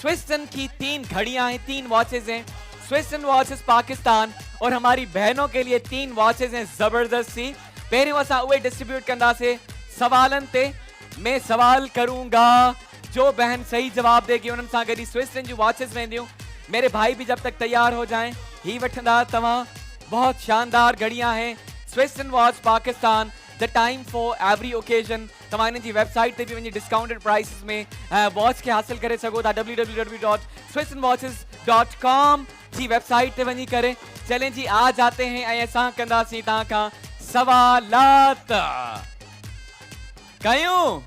स्विसन की 3 घड़ियां हैं, 3 वॉचेस हैं। स्विसन वॉचेस पाकिस्तान और हमारी बहनों के लिए 3 वॉचेस हैं जबरदस्त सी। पहिरियों असां उहे डिस्ट्रीब्यूट कंदासीं सवालन ते। मैं सवाल करूंगा, जो बहन सही जवाब देगी उन्हनि सां गॾु स्विसन जी वॉचेस वेंदियूं। मेरे भाई भी जब तक तैयार हो जाएं ही वठंदा तव्हां। बहुत शानदार घड़ियां हैं Swiston watch Pakistan. The time for every occasion. तव्हां इन्हनि जी वेबसाइट ते भी वञी डिस्काउंटेड प्राइसिस में वॉच के हासिल करे सघो था। www.swissanwatches.com जी वेबसाइट ते वञी करे। चलें जी, आ जाते हैं ऐं असां कंदासीं तव्हां खां सवालात। कयूं?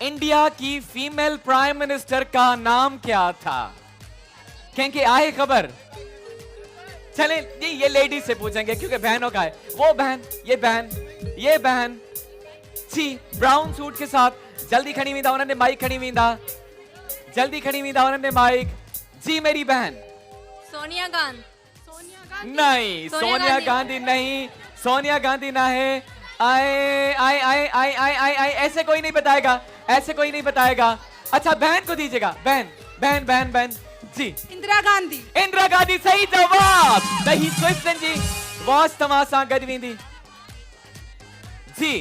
इंडिया की फीमेल प्राइम मिनिस्टर का नाम क्या था? क्योंकि आए खबर। चले ये लेडीज से पूछेंगे क्योंकि बहनों का है। वो बहन, ये बहन जी ब्राउन सूट के साथ जल्दी खड़ी हुई था, उन्होंने माइक खड़ी हुई था, जल्दी खड़ी हुई था उन्होंने माइक। जी मेरी बहन सोनिया गांधी। नहीं, सोनिया गांधी नहीं, सोनिया गांधी ना है। आए आए आए आए आए आए आए ऐसे कोई नहीं बताएगा, ऐसे कोई नहीं बताएगा। अच्छा बहन को दीजिएगा, बहन बहन बहन बहन जी। इंदिरा गांधी। इंदिरा गांधी सही जवाब। दही स्विस्टन जी वॉच तमाशा गदविंदी जी,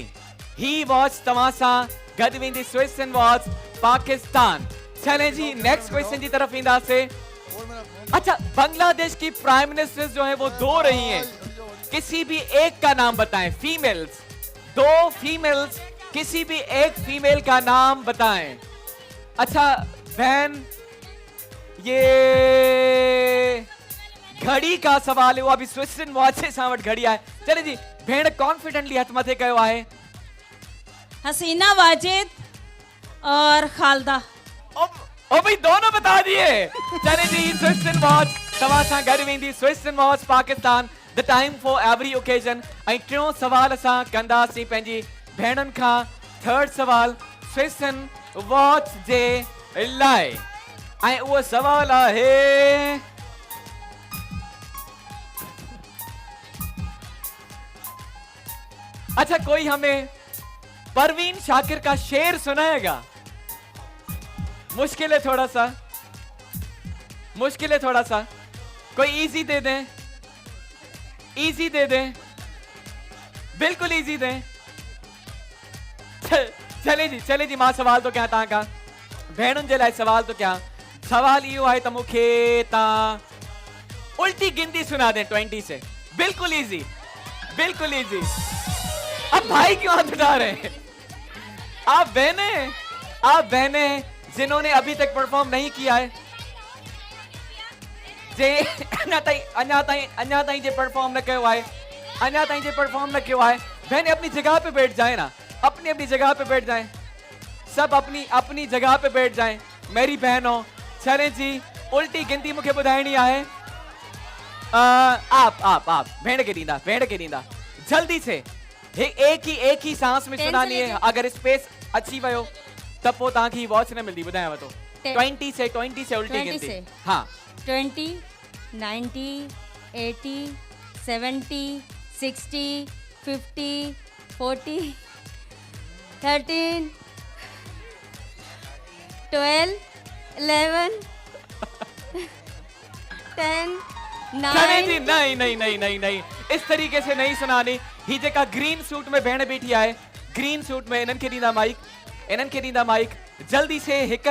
ही वॉच तमाशा गदविंदी स्विस्टन वॉच पाकिस्तान। चलें जी नेक्स्ट क्वेश्चन की तरफ इंदा से। अच्छा बांग्लादेश की प्राइम मिनिस्टर जो है वो दो रही हैं, किसी भी एक का नाम बताएं। फीमेल्स, दो फीमेल्स, किसी भी एक फीमेल का नाम बताएं। अच्छा बहन ये घड़ी का सवाल है, वो अभी स्विस्टन वॉच से सावट घड़ी आए। चले जी भेड़ कॉन्फिडेंटली हथ मथे कयो आहे। हसीना वाजिद और खालदा। ओ भाई दोनों बता दिए। चले जी स्विस्टन वॉच तमाशा घर वेंदी, Swiston watch Pakistan, the time for every occasion. ऐं टियों सवाल असां कंदासीं पंहिंजी भेणनि खां। थर्ड सवाल स्विस्टन वॉच जे लाइ, ऐं उहो सवाल आहे अच्छा कोई हमें परवीन शाकिर का शेर सुनाएगा। मुश्किल है थोड़ा सा, मुश्किल है थोड़ा सा, कोई इजी दे दें, इजी दे दें, बिल्कुल इजी दें। चले जी मां सवाल तो क्या तव्हां खां भेणुनि जे लाइ सवाल तो क्या, सवाल इहो आहे त मूंखे तव्हां उल्टी गिनती सुना दें 20 से। बिल्कुल इजी, बिल्कुल इजी। अब भाई क्यों हाथ उठा रहे हैं? आप बहने जिन्होंने अभी तक परफॉर्म नहीं किया है, जे अञा ताईं जे परफॉर्म न किया है, अञा ताईं जे परफॉर्म न किया है, बहने अपनी जगह पे बैठ जाए ना, अपनी जगह पे बैठ जाएं, सब अपनी जगह पे बैठ जाएं मेरी बहनों। चलें जी उल्टी गिनती मुझे बुधाइणी है। आप भेड़ के दींदा जल्दी से एक ही सांस में सुनानी है। अगर स्पेस अच्छी वयो तब वो ताकि वॉच न मिलती। बुधाया तो 20 से उल्टी गिनती। हाँ 20, 90, 80, 70, 60, 50, 40, 13, 12, 11, 10, 9। नहीं इस तरीके से नहीं सुनानी। ही जेका ग्रीन सूट में भेण बैठी है, ग्रीन सूट में इन्हनि खे ॾींदा माइक, जल्दी से एक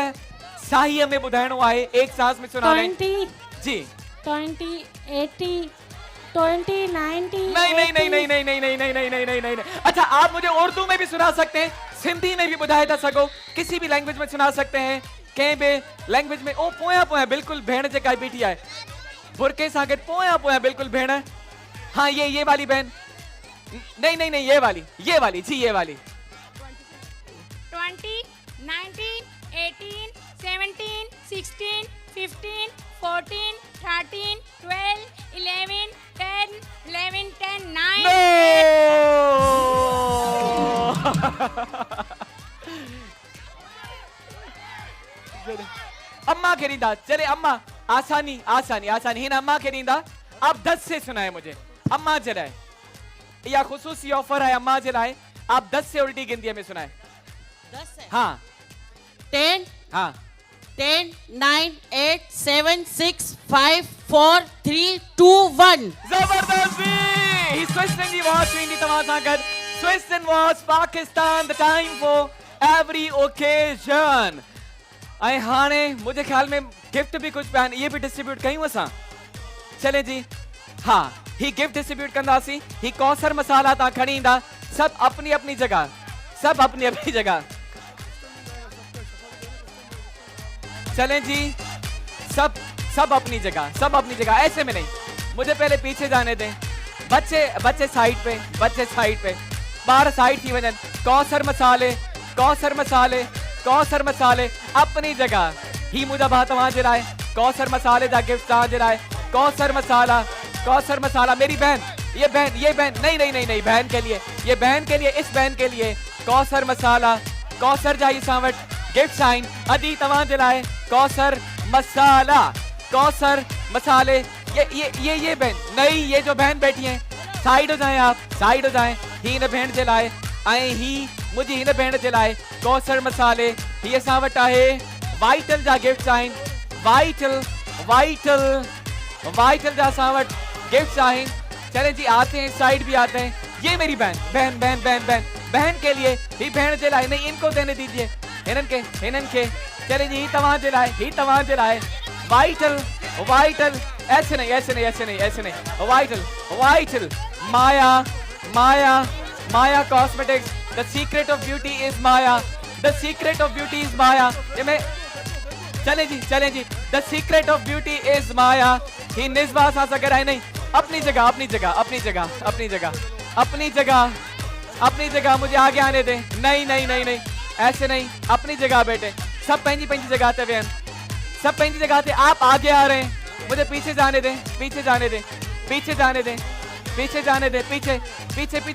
साहीअ में ॿुधाइणो आहे, एक सांस में सुनाने। 20 जी 20, 80, 20, 90। नहीं। अच्छा आप मुझे उर्दू में भी सुना सकते हैं, सिंधी में भी बुधाए था सको, किसी भी लैंग्वेज में सुना सकते हैं, कंहिं भी लैंग्वेज में। ओ पोया बिल्कुल भेण जेका बीठी है बुरके सां गॾु पोया बिल्कुल भेण। हाँ ये वाली बहन, नहीं ये वाली जी, ये वाली। 20, 19, 18, 17, 16, 15, 14, 13, 12, 11, 10, 11, 10, 9। अम्मा के रींदा। चले अम्मा आसानी हिन अम्मा के रींदा। आप 10 से सुनाए मुझे अम्मा जलाए, या खुसूसी ऑफर है अम्मा जलाए। आप 10 से उल्टी गिनती में सुनाए। 10 से? हाँ 10, हाँ 10, 9, 8, 7, 6, 5, 4, 3, 2, 1। जबरदस्ती। ही स्विस्टन जी वॉच वेंदी तव्हां सां गॾु। Swiston watch Pakistan, the time for every occasion. ऐं हाणे मुझे ख्याल में गिफ्ट भी कुछ पिया, ये भी डिस्ट्रीब्यूट कयूं असां। चले जी हाँ ही गिफ्ट डिस्ट्रीब्यूट कंदासीं। ही कौसर मसाला तव्हां खणी ईंदा, सब अपनी जगह, सब अपनी जगह। चलें जी सब अपनी जगह, ऐसे में नहीं, मुझे पहले पीछे जाने दें। बच्चे साइड पे, बाहर साइड थी वजन। कौसर मसाले अपनी जगह। ही मुझा भात वहां जे लाए कौसर मसाले जा गिफ्ट तव्हां जे लाइ कौसर मसाला मेरी बहन ये बहन नहीं बहन के लिए ये बहन के लिए इस बहन के लिए कौसर मसाला कौसर जा ही सां वटि गिफ्ट आहिनि अदी तव्हां जे लाइ कौसर मसाले ये बहन नहीं ये जो बहन बैठी है साइड हो जाए आप साइड हो जाए ही इन भेण जे लाइ ऐं ही मुंहिंजी हिन भेण जे लाइ कौसर मसाले ही असां वटि आहे वाइटल जा गिफ्ट आहिनि वाइटल जा असां वटि गिफ्ट आहिनि चले जी आते हैं साइड भी आते हैं ये मेरी बहन के लिए ही भेण जे लाइ नहीं इनको देने दीजिए हिनन के चले जी ही तव्हां जे लाइ वाइटल ऐसे नहीं vital Maya cosmetics the secret of beauty is Maya ये मैं चले जी the secret of beauty is Maya ही निस्बा सा सगर है नहीं अपनी जगह मुझे आगे आने दे नहीं ऐसे नहीं अपनी जगह बेटे सब पंहिंजी जगह ते वेहन सब पंहिंजी जगह ते आप आगे आ रहे हैं मुझे पीछे जाने दे पीछे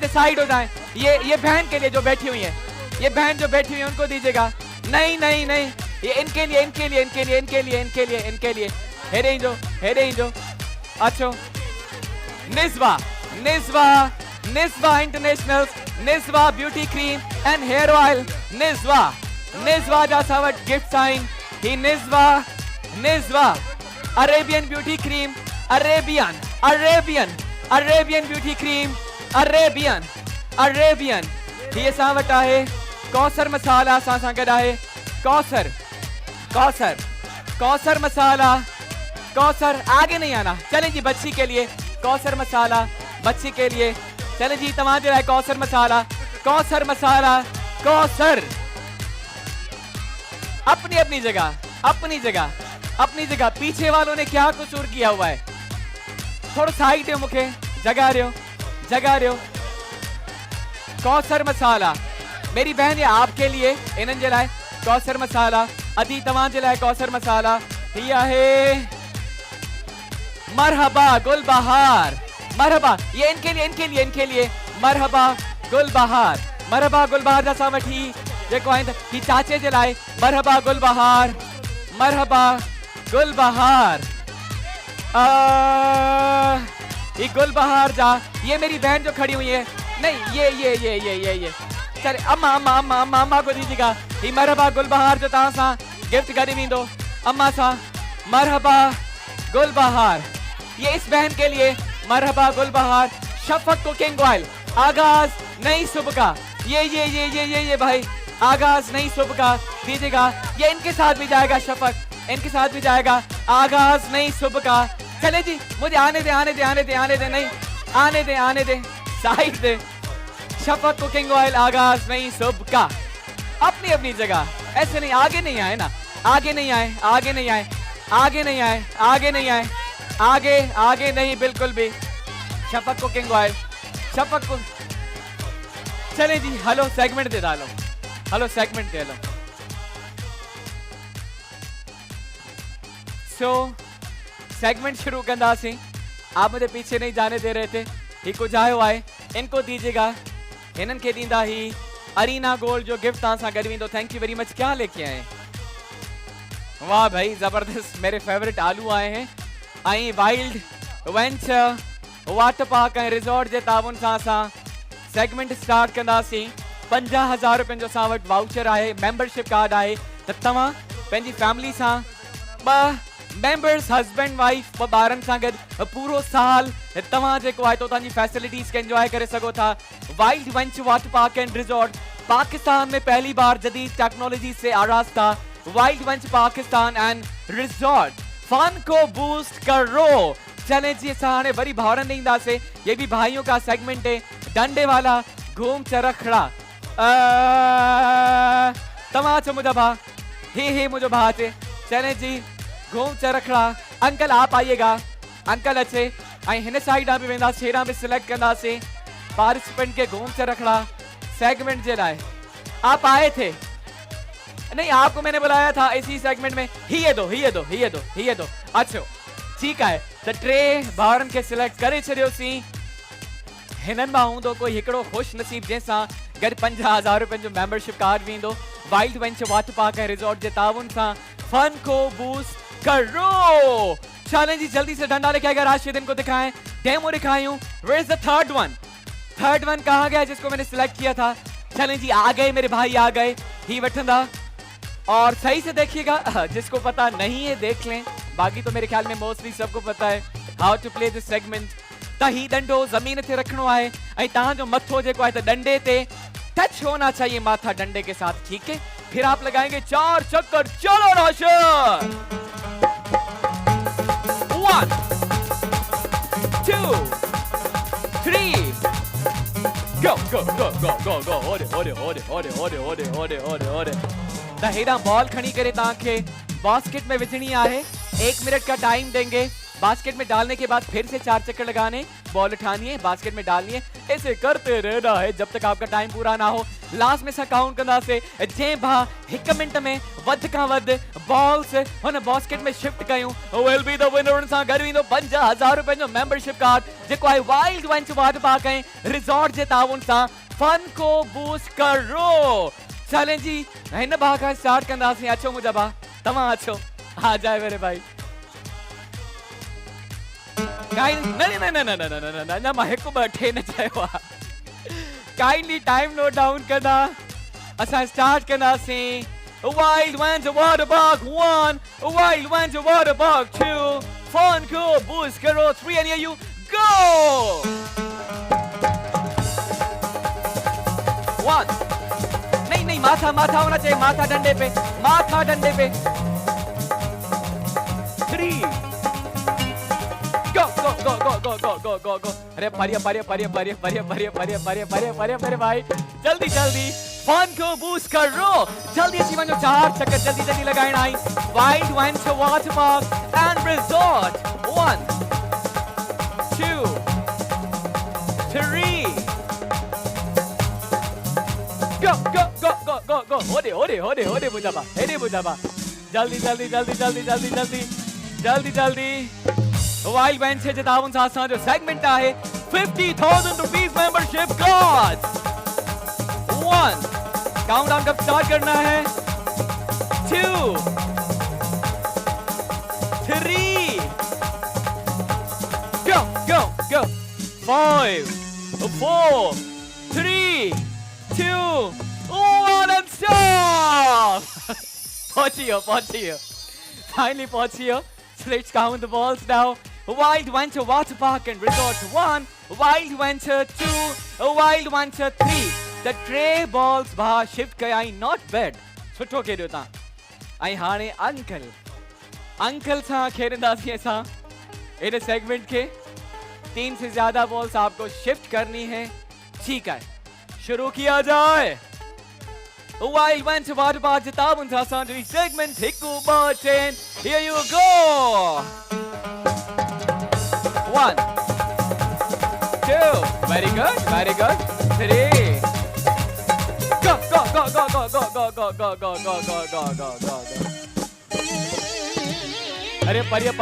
साइड हो जाए ये बहन के लिए जो बैठी हुई है उनको दीजिएगा नहीं ये इनके लिए हेरे जो अच्छो Niswa international Niswa beauty cream and hair oil Niswa जा सां वटि गिफ्ट आहिनि ही Niswa Arabian beauty cream Arabian beauty cream Arabian ही असां वटि आहे कौसर मसाला असां सां गॾु आहे कौसर मसाला कौसर आगे नहीं आना चले जी बच्ची के लिए कौसर मसाला बच्ची के लिए चले जी तव्हां जे लाइ कौसर मसाला कौसर अपनी जगह पीछे वालों ने क्या कसूर किया हुआ है थोड़ा साइड है मुखे जगह रहो कौसर मसाला मेरी बहन ये आपके लिए इन्हनि जे लाइ कौसर मसाला अदी तव्हां जे लाइ कौसर मसाला ही आहे मरहबा गुलबहार ये इनके लिए मरहबा गुलबहार जा सां वठी जेको आहे ही चाचे जे लाइ मरहबा गुलबहार ये गुलबहार जा ये मेरी बहन जो खड़ी हुई है नहीं ये चले अम्मा को दीजिएगा ही मरहबा गुलबहार जो तव्हां सां गिफ्ट करे वेंदो अम्मा सां मरहबा गुलबहार ये इस बहन के लिए मरहबा गुलबहार शफक कुकिंग ऑयल आगाज नई सुबह का ये भाई आगाज नई सुबह का दीजिएगा ये इनके साथ भी जाएगा शफक इनके साथ भी जाएगा आगाज नई सुबह का चले जी मुझे आने दे नहीं आने दे साइड दे शफक कुकिंग ऑयल आगाज नई सुबह का अपनी जगह ऐसे नहीं आगे नहीं आए ना आगे नहीं बिल्कुल भी शफक कुकिंग ऑयल चले जी हेलो सेगमेंट दे डालो सेगमेंट शुरू कंदासीं आप मुझे पीछे नहीं जाने दे रहे थे ही कुछ आयो आए इनको दीजिएगा इन्हनि खे दींदा ही अरीना गोल्ड जो गिफ्ट तव्हां सां गॾु वेंदो थैंक यू वेरी मच क्या लेके आए वाह भाई जबरदस्त मेरे फेवरेट आलू आए हैं आई वाइल्ड वेंचर वाटर पार्क ऐं रिजॉर्ट जे ताउन सां असां सेगमेंट स्टार्ट कंदासीं 50,000 रुपयनि जो असां वटि वाउचर आहे मेंबरशिप कार्ड आहे त तव्हां पंहिंजी फैमिली सां 2 मेंबर्स हस्बैंड वाइफ ॿारनि सां गॾु पूरो साल तव्हां जेको आहे तो तव्हांजी फैसिलिटीज़ खे एंजॉय करे सघो था wild venture water park and resort Pakistan में पहली बार जदीद टेक्नोलॉजी से आरास्ता wild venture Pakistan and resort fun को बूस्ट करो चले जी असां हाणे वरी भाउरनि ॾे ईंदासीं ये भी भाइयों का सेगमेंट है डंडे वाला घूम चरखड़ा तव्हां अचो मुंहिंजा भाउ ही मुंहिंजो भाउ अचे चले जी घूम चरखड़ा अंकल आप आइएगा अंकल अचे ऐं हिन साइड भी वेंदासीं हेॾां भी सिलेक्ट कंदासीं पार्टिसिपेंट के घूम चरखड़ा सेगमेंट जे लाइ आप आए थे नहीं आपको मैंने बुलाया था इसी सेगमेंट में। ही दो अच्छो ठीक है। त टे ॿारनि खे सिलेक्ट करे छॾियोसीं। हिननि मां हूंदो कोई हिकिड़ो खुश नसीब जंहिंसां गॾु 50,000 रुपयनि जो मेंबरशिप कार्ड वेंदो। वाइल्ड वेंचर वाटर पार्क ऐं रिजॉर्ट जे ताउन सां फन को बूस्ट करो। चलें जी जल्दी से डंडा लेके आएगा राशिद, इनको दिखाएं, डेमो दिखायूं। Where is the third one? Third one कहाँ गया जिसको मैंने सिलेक्ट किया था? चलें जी आ गए मेरे भाई आ गए। ही वठंदा और सही से देखिएगा, जिसको पता नहीं है देख लें, बाकी तो मेरे ख्याल में मोस्टली सबको पता है how to play this segment. त ही डंडो जमीन ते रखणो आहे ऐं तव्हांजो मथो जेको आहे त डंडे ते टच होना चाहिए, माथा डंडे के साथ, ठीक है? फिर आप लगाएंगे 4 चक्कर। चलो रोशन। 1 2 3 go go go go go go। ओरे त हेॾां बॉल खणी करे तव्हांखे बास्केट में विझणी आहे। 1 मिनट का टाइम देंगे। बास्केट में डालने के बाद फिर से 4 चक्कर लगाने, बॉल उठानी है, बास्केट में डालनी है, ऐसे करते रहना है जब तक आपका टाइम पूरा ना हो। लास्ट में सा काउंट कंदा से जे भा 1 मिनट में वध का वध बॉल्स हुन बास्केट में शिफ्ट कयूं विल बी द विनर। सां गॾु ईंदो 50,000 रुपए जो मेंबरशिप कार्ड जेको आहे वाइल्ड वेंचर वाटर पार्क ऐं रिजॉर्ट जे ताउन सां फन को बूस्ट करो। चलें जी हिन भाग खां स्टार्ट कंदासीं। अचो मुंहिंजा भाउ, तव्हां अचो, आ जाए मेरे भाई। न मां 1 2 टे न चयो आहे। काइंडली टाइम नोट डाउन कंदा। असां स्टार्ट कंदासीं। Wild venture water Park 1, wild venture water Park 2, fun को बूस्ट करो 3 एंड यू गो। 1 नहीं माथा होना चाहिए, माथा डंडे पे। 3 go go go go go go go go go। अरे पारिया मेरे भाई, जल्दी फन को बूस्ट करो। जल्दी अच्छी बनो, 4 चक्कर जल्दी लगाना है। Wild venture water park and resort 1 2 3 go go go go go go। ओरे बुझाबा जल्दी। वाइल्ड वेंचर जे ताउन सां असांजो सेगमेंट आहे 50,000 रुपीस मेंबरशिप कार्ड। 1 काउंटडाउन कब स्टार्ट करना है? 2 3 go go go 5 4 3 2 1 and stop। पहुंचियो फाइनली पहुंचियो। Let's count the balls now. Wild Venture Water Park and Resort 1, Wild Venture 2, Wild Venture 3. The tray balls baha shift kayai, not bad. सुठो खेॾियो तव्हां। ऐं हाणे uncle सां खेॾंदासीं असां इन सेगमेंट के। 3 से ज्यादा बॉल्स आपको शिफ्ट करनी है, ठीक है? शुरू किया जाए। Wild Venture Water Park जे ताउन सां असांजो segment 1 2 3 here you go। 1 2 very good 3 go go go go go go go go go go go go go go। अरे परिया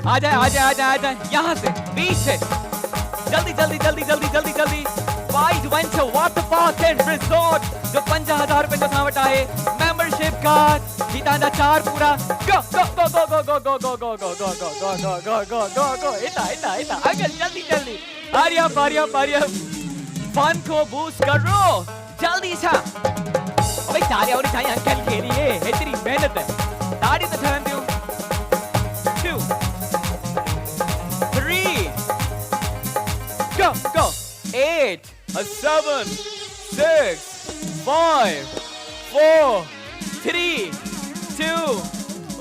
आ जाए यहाँ से, बीच से, जल्दी। Wild venture water park and resort जो 50,000 रुपए जो सां वटा है मेंबरशिप कार्ड ही तव्हांजा 4 पूरा। गो इता अगर जल्दी पारिया फन को बूस्ट करो जल्दी सा। अबे तारिया होनी चाहिए अंकल के लिए, इतनी मेहनत है। ताड़ी तो ठहरन दियो। 2 3 go 8 7 6 5 4 3 2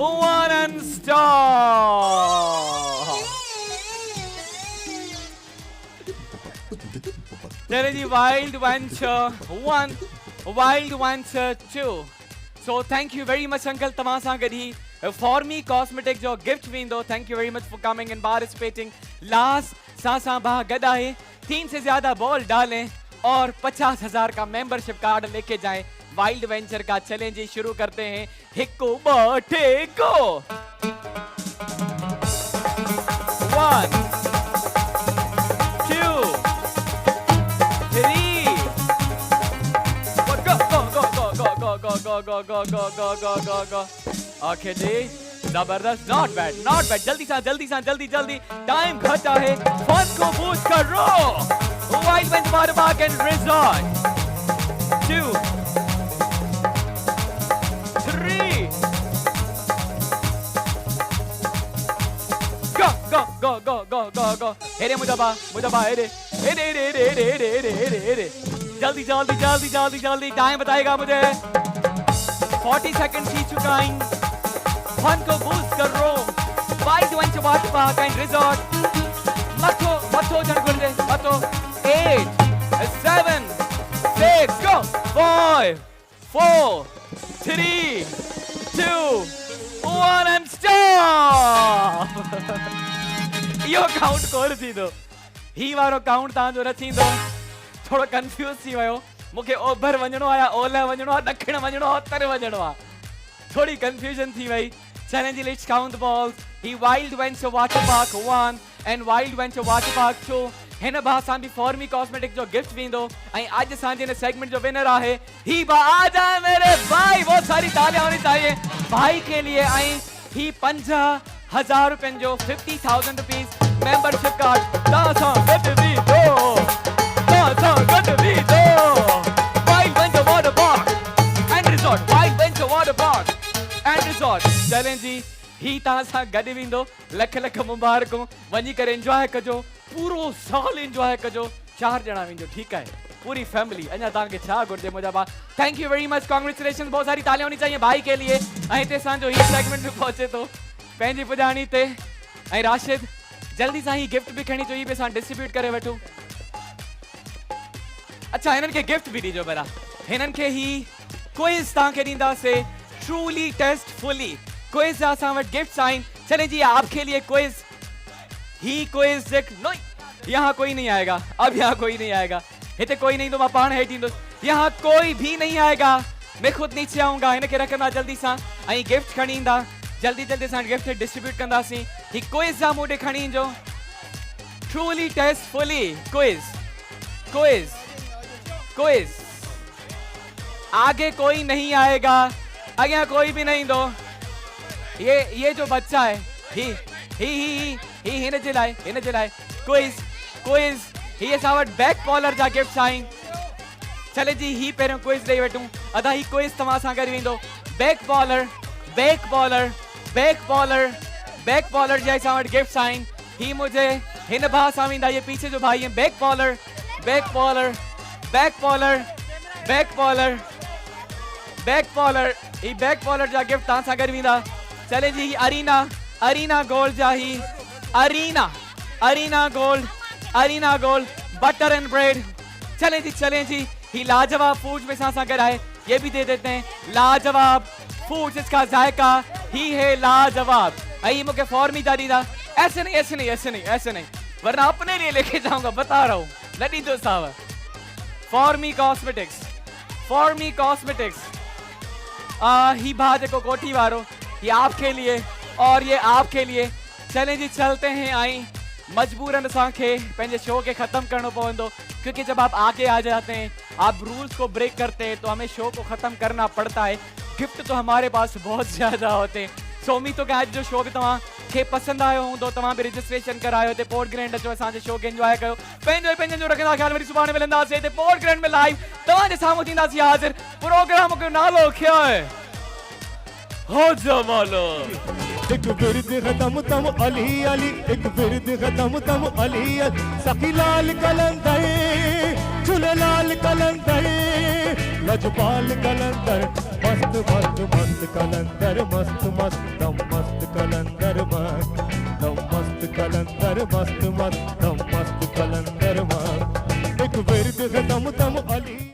1 and stop। चलिए जी wild venture 1 wild venture 2। So thank you very much uncle, तव्हां सां गॾु ही फॉर्मी कॉस्मेटिक जो गिफ्ट वेंदो। Thank you very much for coming and participating. Last सां भाउ गॾु आहे। 3 से ज्यादा बॉल डालें और 50,000 का मेंबरशिप कार्ड लेके जाएं। वाइल्ड वेंचर का चैलेंज शुरू करते हैं। हिक्को बाटे गो 1 2 3 go. ओके जी, जबरदस्त, नॉट बैड। जल्दी जल्दी टाइम घटा है। फन को बूस्ट करो। Wild venture water park and resort 2 3 go. हेरे मुजबा हेरे। जल्दी टाइम बताएगा मुझे। 40 सेकंड ही चुका है। फन को बूस्ट करो। Wild venture water park and resort मतो जनगुंडे मतो 8 7 6 go 5 4 3 2 1 and stop. Yo count core थी दो। ही वारो काउंट ता जो न थींदो। थोड़ो कंफ्यूज थी वयो। मुखे ओभर वञणो आ या ओलह वञणो आ, ॾखिण वञणो आ, उत्तर वञणो आ। थोड़ी कंफ्यूजन थी वई। Challenge, let's count the balls. He Wild Venture Water Park 1 and Wild Venture Water Park 2. हिन भा सांदी फॉर्मी कॉस्मेटिक जो गिफ्ट वेंदो। ऐं आज सांजे ने सेगमेंट जो विनर आहे ही बा आ जाए मेरे भाई। बहुत सारी तालियां होनी चाहिए भाई के लिए। ऐं ही 50,000 रुपयन जो 50,000 रुपीस मेंबरशिप कार्ड तासां गॾु बि दो। Wild Venture Water Park and Resort, Wild Venture Water Park and Resort challenge जी ही तहां सां गॾु वेंदो। लख मुबारकूं। वञी करे एंजॉय कजो, पूरो साल एंजॉय कजो। 4 ॼणा वेंजो, ठीकु आहे, पूरी फैमिली। अञा तव्हांखे छा घुरिजे मुंहिंजा भाउ। Thank you very much, congratulation. बहुत सारी तालियां होनी चाहिए भाई के लिए। ऐं हिते असांजो ही सेगमेंट में पहुचे थो पंहिंजी पुॼाणी ते। ऐं राशिद जल्दी सां ही गिफ्ट बि खणी चई पे असां डिस्ट्रीब्यूट करे वठूं। अच्छा, हिननि खे गिफ्ट बि ॾिजो भला। हिननि खे ही क्विज तव्हांखे ॾींदासीं, ट्रूली टेस्ट फुली क्विज। असां वटि गिफ्ट्स आहिनि। चले जी आपके लिए क्विज। ही क्विज यहाँ कोई नहीं आएगा। अब यहाँ कोई नहीं आएगा। हिते कोई नहीं तो मैं पाण हेठि ईंदुसि। यहाँ कोई भी नहीं आएगा। मैं खुद नीचे आऊंगा। हिनखे रखंदा जल्दी सां ऐं गिफ्ट खणी ईंदा। जल्दी सां गिफ्ट डिस्ट्रीब्यूट कंदासीं। ही क्विज जा मूं ॾे खणी ईंजो। Truly tastefully quiz. आगे कोई नहीं आएगा। अॻियां कोई भी नहीं दो। ये जो बच्चा है ही हिन जे लाइ क्विज ही असां वटि बैक बॉलर जा गिफ्ट्स आहिनि। चले जी ही पहिरियों क्विज ॾेई वठूं। अदा ही क्विज तव्हां सां गॾु वेंदो। बैक बॉलर जे असां वटि गिफ्ट्स आहिनि। ही मुझे हिन भाउ सां वेंदा। ये पीछे जो भाई है बैक बॉलर ही बैक बॉलर जा गिफ्ट तव्हां सां गॾु वेंदा। चले जी अरीना गोल्ड जा ही Arena gold butter and bread. चले जी ही लाजवाब फूड्स में सां गॾु आहे। ये भी दे देते हैं। लाजवाब फूड्स, इसका जायका ही है लाजवाब। आई मुझे फॉर्मी दा ॾींदा। ऐसे नहीं, वरना अपने लिए लेके जाऊंगा, बता रहा हूँ। लड़ी दो साहब। फॉर्मी कॉस्मेटिक्स ही भाजे को कोठी वारो, ये आपके लिए और ये आपके लिए। चलें जी चलते हैं। आई मजबूरन असांखे पंहिंजे शो के खत्म करना पवंदो, क्योंकि जब आप आगे आ जाते हैं, आप रूल्स को ब्रेक करते हैं, तो हमें शो को खत्म करना पड़ता है। गिफ्ट तो हमारे पास बहुत ज्यादा होते हैं। सो उम्मीद तो आज जो शो भी तव्हांखे पसंदि आयो हूंदो। तव्हां बि रजिस्ट्रेशन करायो हिते पोर्ट ग्रैंड अचो, असांजे शो खे एंजॉय कयो। पंहिंजो जो रखंदा ख्याल। वरी सुभाणे मिलंदासीं हिते पोर्ट ग्रैंड में लाइव तव्हांजे साम्हूं थींदासीं हाज़िर। प्रोग्राम जो नालो क्या है? हो जमालो। एक बिरद खत्म तम अली एक बिरद खत्म तम अली सखी लाल कलंदर झूलेलाल कलंदर लजपाल कलंदर मस्त कलंदर मस्त दम मस्त कलंदर मस्त कलंदर मस्त कलंदर